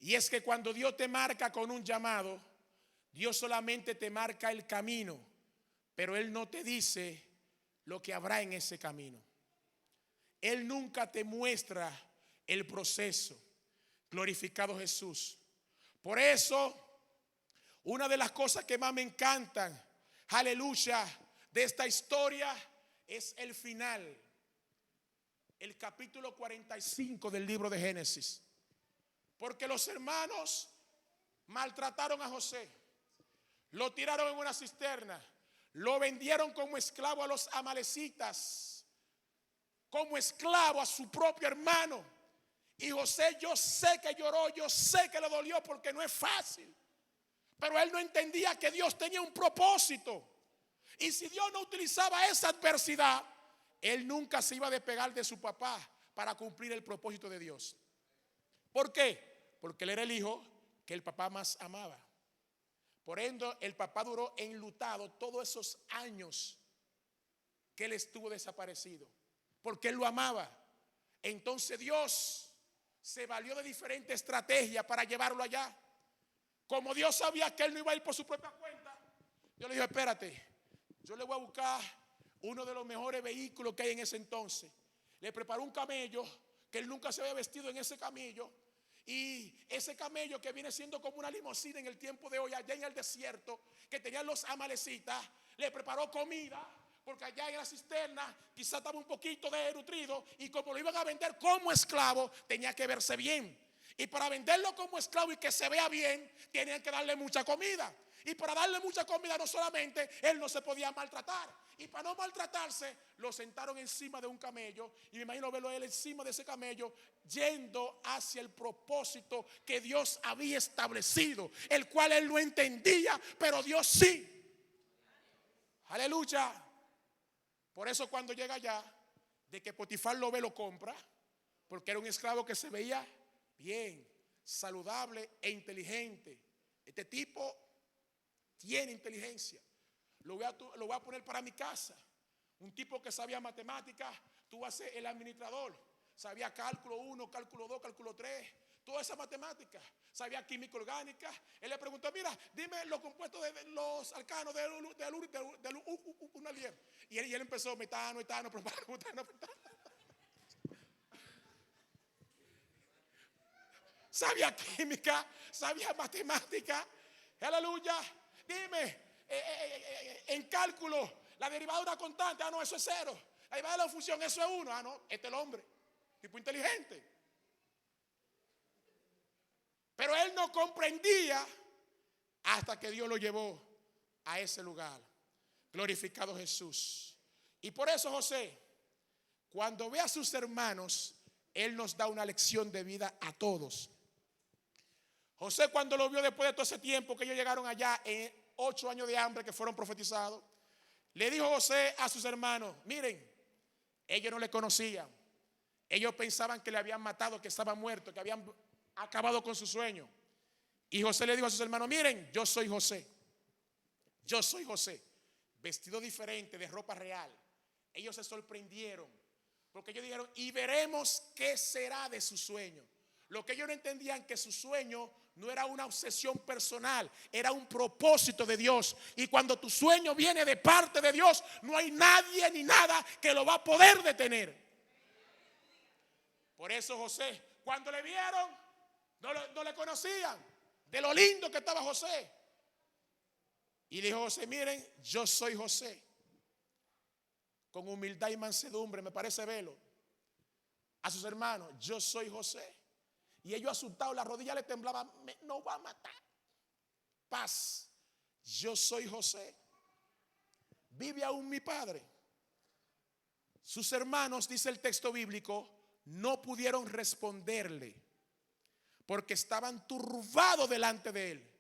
Y es que cuando Dios te marca con un llamado, Dios solamente te marca el camino, pero Él no te dice lo que habrá en ese camino. Él nunca te muestra el proceso. Glorificado Jesús. Por eso, una de las cosas que más me encantan, aleluya, de esta historia es el final. El capítulo 45 del libro de Génesis. Porque los hermanos maltrataron a José, lo tiraron en una cisterna, lo vendieron como esclavo a los amalecitas, como esclavo a su propio hermano. Y José, yo sé que lloró, yo sé que le dolió, porque no es fácil. Pero él no entendía que Dios tenía un propósito. Y si Dios no utilizaba esa adversidad, él nunca se iba a despegar de su papá para cumplir el propósito de Dios. ¿Por qué? Porque él era el hijo que el papá más amaba. Por ende, el papá duró enlutado todos esos años que él estuvo desaparecido, porque él lo amaba. Entonces Dios se valió de diferentes estrategias para llevarlo allá. Como Dios sabía que él no iba a ir por su propia cuenta, Dios le dijo: espérate, yo le voy a buscar uno de los mejores vehículos que hay en ese entonces. Le preparó un camello, que él nunca se había vestido en ese camello. Y ese camello, que viene siendo como una limusina en el tiempo de hoy, allá en el desierto, que tenían los amalecitas, le preparó comida, porque allá en la cisterna quizá estaba un poquito desnutrido, y como lo iban a vender como esclavo, tenía que verse bien. Y para venderlo como esclavo y que se vea bien, tenían que darle mucha comida. Y para darle mucha comida, no solamente él no se podía maltratar. Y para no maltratarse, lo sentaron encima de un camello. Y me imagino verlo él encima de ese camello, yendo hacia el propósito que Dios había establecido, el cual él no entendía, pero Dios sí. Aleluya. Por eso cuando llega allá, de que Potifar lo ve, lo compra, porque era un esclavo que se veía bien, saludable e inteligente. Este tipo tiene inteligencia. Lo voy a poner para mi casa. Un tipo que sabía matemáticas, tú vas a ser el administrador. Sabía cálculo 1, cálculo 2, cálculo 3, toda esa matemática. Sabía química orgánica. Él le preguntó, mira, dime los compuestos de los alcanos del 1 al 10. Y él empezó, metano, etano, propano, butano, pentano. Sabía química, sabía matemática. Aleluya. Dime, en cálculo, la derivada de una constante, no, eso es 0. La derivada de la función, eso es 1. No, este es el hombre, tipo inteligente. Pero él no comprendía hasta que Dios lo llevó a ese lugar. Glorificado Jesús. Y por eso José, cuando ve a sus hermanos, él nos da una lección de vida a todos. José, cuando lo vio después de todo ese tiempo que ellos llegaron allá, en 8 años de hambre que fueron profetizados, le dijo José a sus hermanos, miren, ellos no le conocían. Ellos pensaban que le habían matado, que estaba muerto, que habían acabado con su sueño. Y José le dijo a sus hermanos, miren, yo soy José. Yo soy José, vestido diferente, de ropa real. Ellos se sorprendieron, porque ellos dijeron, y veremos qué será de su sueño. Lo que ellos no entendían, que su sueño no era una obsesión personal, era un propósito de Dios. Y cuando tu sueño viene de parte de Dios, no hay nadie ni nada que lo va a poder detener. Por eso José, cuando le vieron, no le conocían, de lo lindo que estaba José. Y dijo José, miren, yo soy José. Con humildad y mansedumbre, me parece verlo. A sus hermanos, yo soy José. Y ellos asustados, las rodillas le temblaban, no va a matar. Paz, yo soy José. ¿Vive aún mi padre? Sus hermanos, dice el texto bíblico, no pudieron responderle, porque estaban turbados delante de él.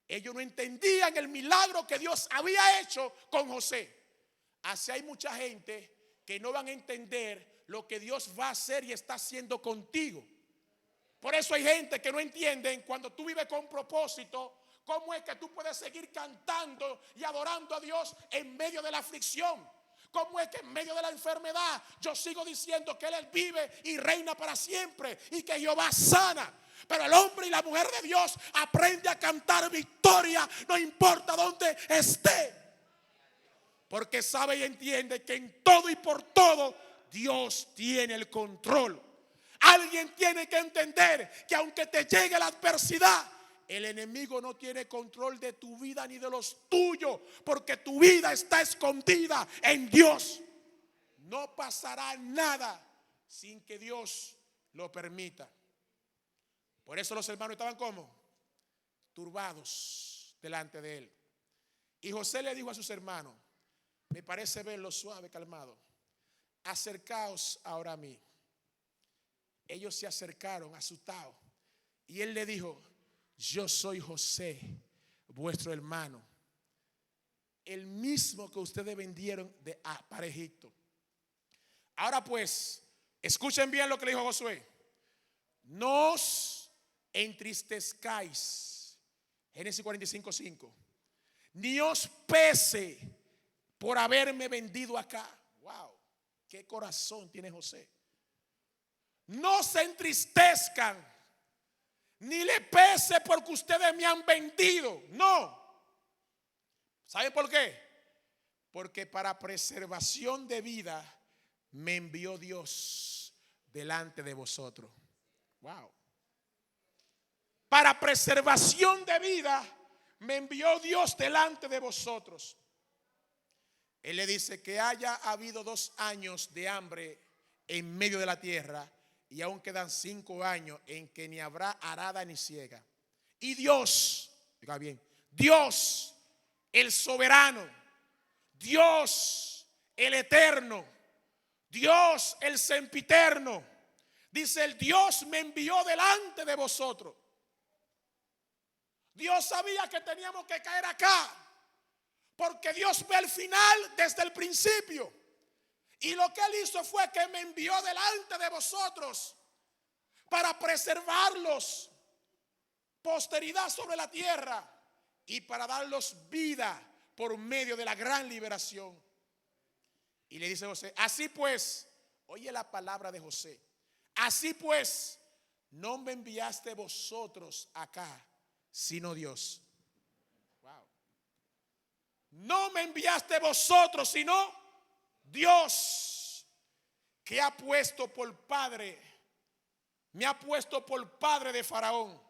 Ellos no entendían el milagro que Dios había hecho con José. Así hay mucha gente que no van a entender lo que Dios va a hacer y está haciendo contigo. Por eso hay gente que no entienden, cuando tú vives con propósito, cómo es que tú puedes seguir cantando y adorando a Dios en medio de la aflicción. Cómo es que en medio de la enfermedad yo sigo diciendo que Él vive y reina para siempre y que Jehová sana. Pero el hombre y la mujer de Dios aprende a cantar victoria, no importa dónde esté, porque sabe y entiende que en todo y por todo Dios tiene el control. Alguien tiene que entender que aunque te llegue la adversidad, el enemigo no tiene control de tu vida ni de los tuyos, porque tu vida está escondida en Dios. No pasará nada sin que Dios lo permita. Por eso los hermanos estaban como turbados delante de él. Y José le dijo a sus hermanos, me parece verlo suave, calmado, acercaos ahora a mí. Ellos se acercaron asustados y él le dijo, yo soy José, vuestro hermano, el mismo que ustedes vendieron para Egipto. Ahora pues, escuchen bien lo que le dijo Josué. No os entristezcáis, Génesis 45:5, ni os pese por haberme vendido acá. Wow, qué corazón tiene José. No se entristezcan, ni le pese porque ustedes me han vendido. No. ¿Saben por qué? Porque para preservación de vida me envió Dios delante de vosotros. Wow. Para preservación de vida me envió Dios delante de vosotros. Él le dice que haya habido 2 años de hambre en medio de la tierra y aún quedan 5 años en que ni habrá arada ni siega. Y Dios, diga bien, Dios, el soberano, Dios, el eterno, Dios, el sempiterno, dice: el Dios me envió delante de vosotros. Dios sabía que teníamos que caer acá, porque Dios ve el final desde el principio. Y lo que Él hizo fue que me envió delante de vosotros para preservarlos, posteridad sobre la tierra, y para darlos vida por medio de la gran liberación. Y le dice José: así pues, oye la palabra de José, así pues, no me enviaste vosotros acá, sino Dios. Wow. No me enviaste vosotros, sino Dios, que ha puesto por padre, me ha puesto por padre de Faraón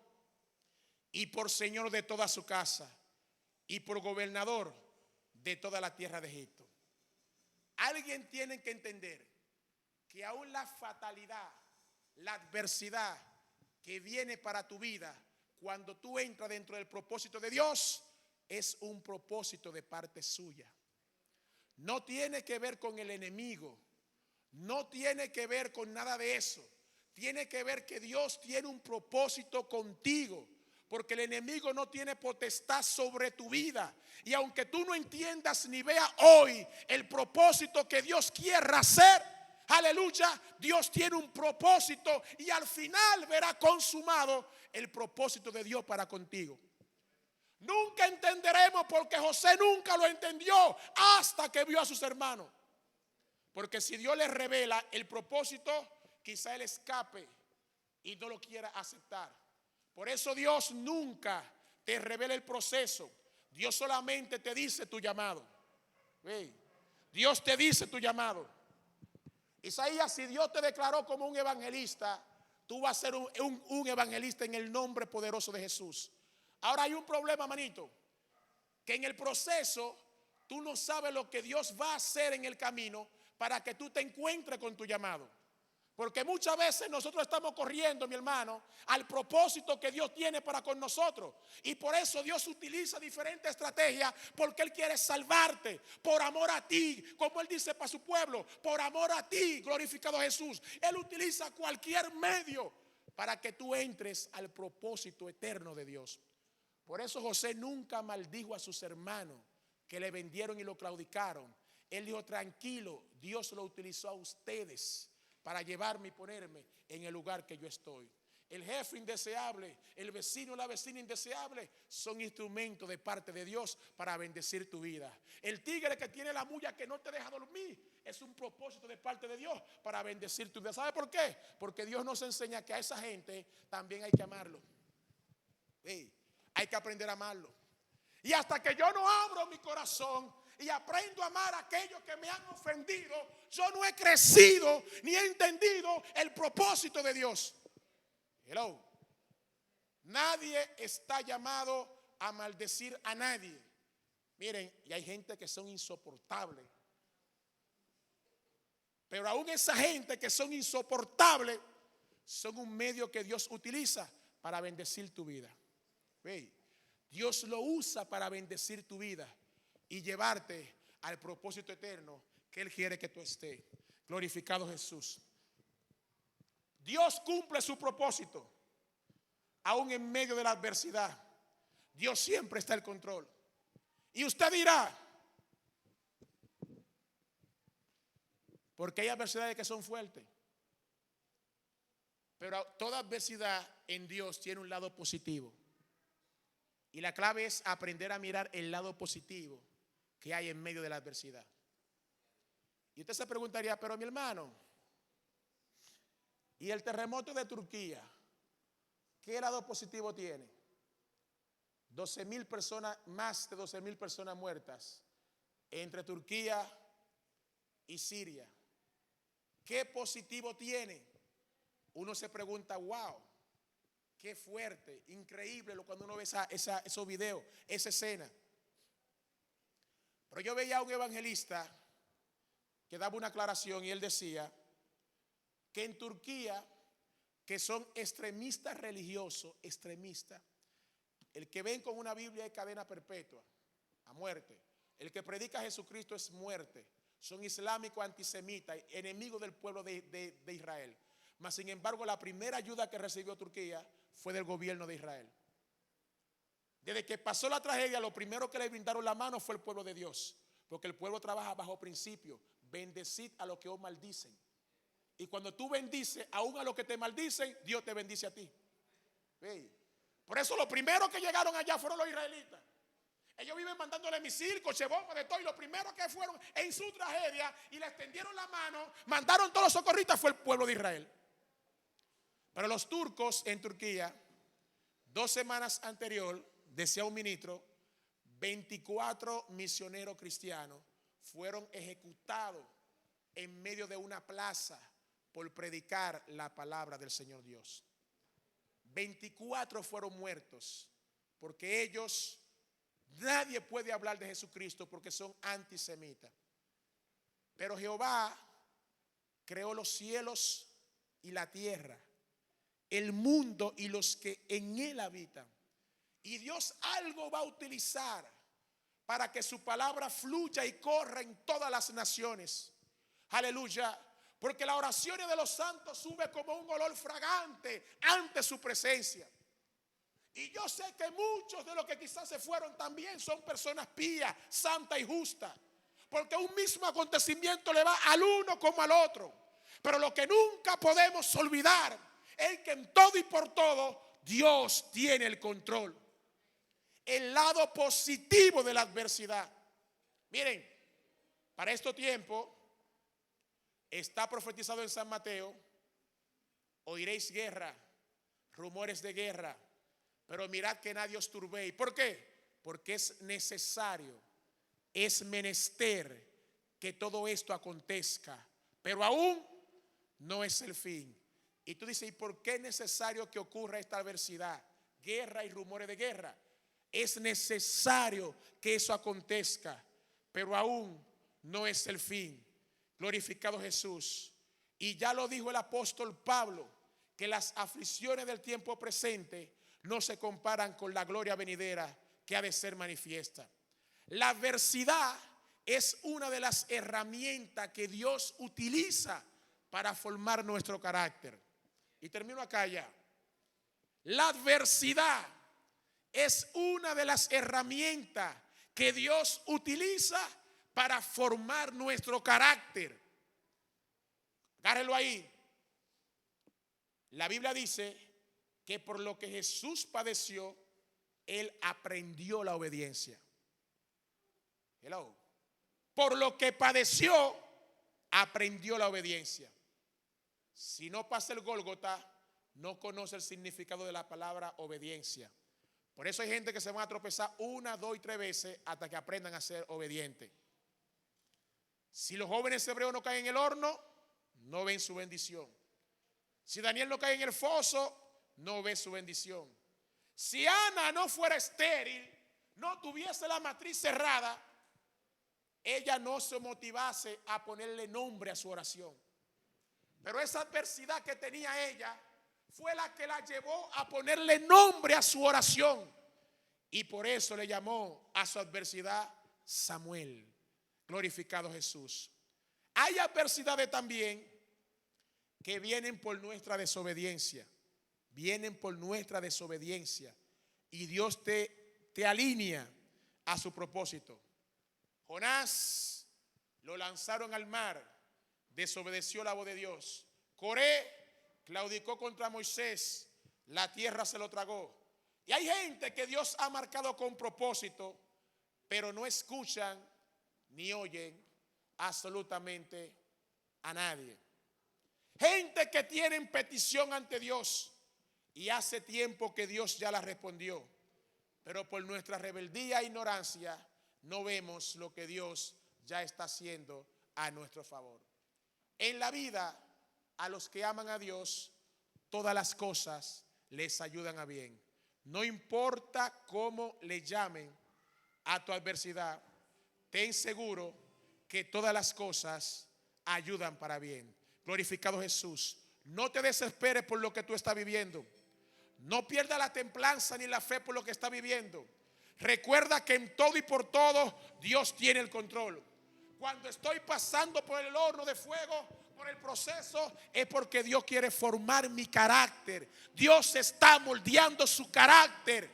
y por señor de toda su casa y por gobernador de toda la tierra de Egipto. Alguien tiene que entender que aún la fatalidad, la adversidad que viene para tu vida, cuando tú entras dentro del propósito de Dios, es un propósito de parte suya. No tiene que ver con el enemigo, no tiene que ver con nada de eso. Tiene que ver que Dios tiene un propósito contigo, porque el enemigo no tiene potestad sobre tu vida. Y aunque tú no entiendas ni veas hoy el propósito que Dios quiere hacer, aleluya, Dios tiene un propósito y al final verá consumado el propósito de Dios para contigo. Nunca entenderemos, porque José nunca lo entendió hasta que vio a sus hermanos. Porque si Dios le revela el propósito, quizá él escape y no lo quiera aceptar. Por eso Dios nunca te revela el proceso. Dios solamente te dice tu llamado. Dios te dice tu llamado. Isaías, si Dios te declaró como un evangelista, tú vas a ser un evangelista en el nombre poderoso de Jesús. Ahora hay un problema, manito, que en el proceso tú no sabes lo que Dios va a hacer en el camino para que tú te encuentres con tu llamado. Porque muchas veces nosotros estamos corriendo, mi hermano, al propósito que Dios tiene para con nosotros. Y por eso Dios utiliza diferentes estrategias, porque Él quiere salvarte por amor a ti, como Él dice para su pueblo, por amor a ti, glorificado Jesús. Él utiliza cualquier medio para que tú entres al propósito eterno de Dios. Por eso José nunca maldijo a sus hermanos que le vendieron y lo claudicaron. Él dijo: tranquilo, Dios lo utilizó a ustedes para llevarme y ponerme en el lugar que yo estoy. El jefe indeseable, el vecino o la vecina indeseable son instrumentos de parte de Dios para bendecir tu vida. El tigre que tiene la mulla que no te deja dormir es un propósito de parte de Dios para bendecir tu vida. ¿Sabe por qué? Porque Dios nos enseña que a esa gente también hay que amarlo. Hay que aprender a amarlo. Y hasta que yo no abro mi corazón y aprendo a amar a aquellos que me han ofendido, yo no he crecido ni he entendido el propósito de Dios. Hello. Nadie está llamado a maldecir a nadie. Miren, y hay gente que son insoportables. Pero aún esa gente que son insoportables son un medio que Dios utiliza para bendecir tu vida. Dios lo usa para bendecir tu vida y llevarte al propósito eterno que Él quiere que tú estés. Glorificado Jesús. Dios cumple su propósito aún en medio de la adversidad. Dios siempre está en control. Y usted dirá: porque hay adversidades que son fuertes. Pero toda adversidad en Dios tiene un lado positivo. Y la clave es aprender a mirar el lado positivo que hay en medio de la adversidad. Y usted se preguntaría: pero mi hermano, ¿y el terremoto de Turquía? ¿Qué lado positivo tiene? 12,000 personas, más de 12,000 personas muertas entre Turquía y Siria. ¿Qué positivo tiene? Uno se pregunta: wow, qué fuerte, increíble cuando uno ve esos videos, esa escena. Pero yo veía a un evangelista que daba una aclaración y él decía que en Turquía, que son extremistas religiosos, extremistas, el que ven con una Biblia es cadena perpetua, a muerte. El que predica a Jesucristo es muerte. Son islámicos, antisemitas, enemigos del pueblo de Israel. Mas sin embargo, la primera ayuda que recibió Turquía fue del gobierno de Israel. Desde que pasó la tragedia, lo primero que le brindaron la mano fue el pueblo de Dios. Porque el pueblo trabaja bajo principio. Bendecid a los que os maldicen. Y cuando tú bendices, aún a los que te maldicen, Dios te bendice a ti. ¿Sí? Por eso los primeros que llegaron allá fueron los israelitas. Ellos viven mandándole misiles, coche bomba, de todo. Y los primeros que fueron en su tragedia y le extendieron la mano, mandaron todos los socorristas, fue el pueblo de Israel. Pero los turcos en Turquía, 2 semanas anterior, decía un ministro, 24 misioneros cristianos fueron ejecutados en medio de una plaza por predicar la palabra del Señor Dios. 24 fueron muertos porque ellos, nadie puede hablar de Jesucristo porque son antisemitas. Pero Jehová creó los cielos y la tierra, el mundo y los que en él habitan. Y Dios algo va a utilizar para que su palabra fluya y corra en todas las naciones. Aleluya. Porque la oración de los santos sube como un olor fragante ante su presencia. Y yo sé que muchos de los que quizás se fueron también son personas pías, santas y justas. Porque un mismo acontecimiento le va al uno como al otro. Pero lo que nunca podemos olvidar es que en todo y por todo Dios tiene el control. El lado positivo de la adversidad. Miren, para este tiempo está profetizado en San Mateo: oiréis guerra, rumores de guerra, pero mirad que nadie os turbéis. ¿Por qué? Porque es necesario, es menester que todo esto acontezca, pero aún no es el fin. Y tú dices, ¿y por qué es necesario que ocurra esta adversidad? Guerra y rumores de guerra. Es necesario que eso acontezca, pero aún no es el fin. Glorificado Jesús. Y ya lo dijo el apóstol Pablo, que las aflicciones del tiempo presente no se comparan con la gloria venidera que ha de ser manifiesta. La adversidad es una de las herramientas que Dios utiliza para formar nuestro carácter. Y termino acá ya. La adversidad es una de las herramientas que Dios utiliza para formar nuestro carácter. Agárrelo ahí. La Biblia dice que por lo que Jesús padeció, Él aprendió la obediencia. Hello. Por lo que padeció, aprendió la obediencia. Si no pasa el Gólgota, no conoce el significado de la palabra obediencia. Por eso hay gente que se van a tropezar 1, 2 y 3 veces hasta que aprendan a ser obedientes. Si los jóvenes hebreos no caen en el horno, no ven su bendición. Si Daniel no cae en el foso, no ve su bendición. Si Ana no fuera estéril, no tuviese la matriz cerrada, ella no se motivase a ponerle nombre a su oración. Pero esa adversidad que tenía ella fue la que la llevó a ponerle nombre a su oración. Y por eso le llamó a su adversidad Samuel. Glorificado Jesús. Hay adversidades también que vienen por nuestra desobediencia. Vienen por nuestra desobediencia. Y Dios te alinea a su propósito. Jonás lo lanzaron al mar, desobedeció la voz de Dios. Coré claudicó contra Moisés, la tierra se lo tragó. Y hay gente que Dios ha marcado con propósito, pero no escuchan ni oyen absolutamente a nadie. Gente que tiene petición ante Dios y hace tiempo que Dios ya la respondió, pero por nuestra rebeldía e ignorancia no vemos lo que Dios ya está haciendo a nuestro favor. En la vida, a los que aman a Dios, todas las cosas les ayudan a bien. No importa cómo le llamen a tu adversidad, ten seguro que todas las cosas ayudan para bien. Glorificado Jesús. No te desesperes por lo que tú estás viviendo. No pierdas la templanza ni la fe por lo que estás viviendo. Recuerda que en todo y por todo Dios tiene el control. Cuando estoy pasando por el horno de fuego, por el proceso, es porque Dios quiere formar mi carácter. Dios está moldeando su carácter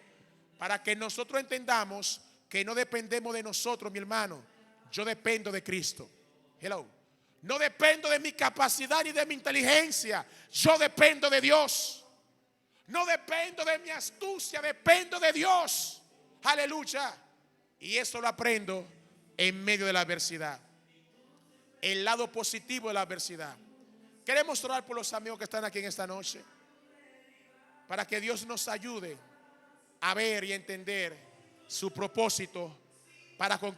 para que nosotros entendamos que no dependemos de nosotros, mi hermano. Yo dependo de Cristo. Hello. No dependo de mi capacidad ni de mi inteligencia. Yo dependo de Dios. No dependo de mi astucia, dependo de Dios. Aleluya. Y eso lo aprendo en medio de la adversidad. El lado positivo de la adversidad. Queremos orar por los amigos que están aquí en esta noche, para que Dios nos ayude a ver y entender su propósito para con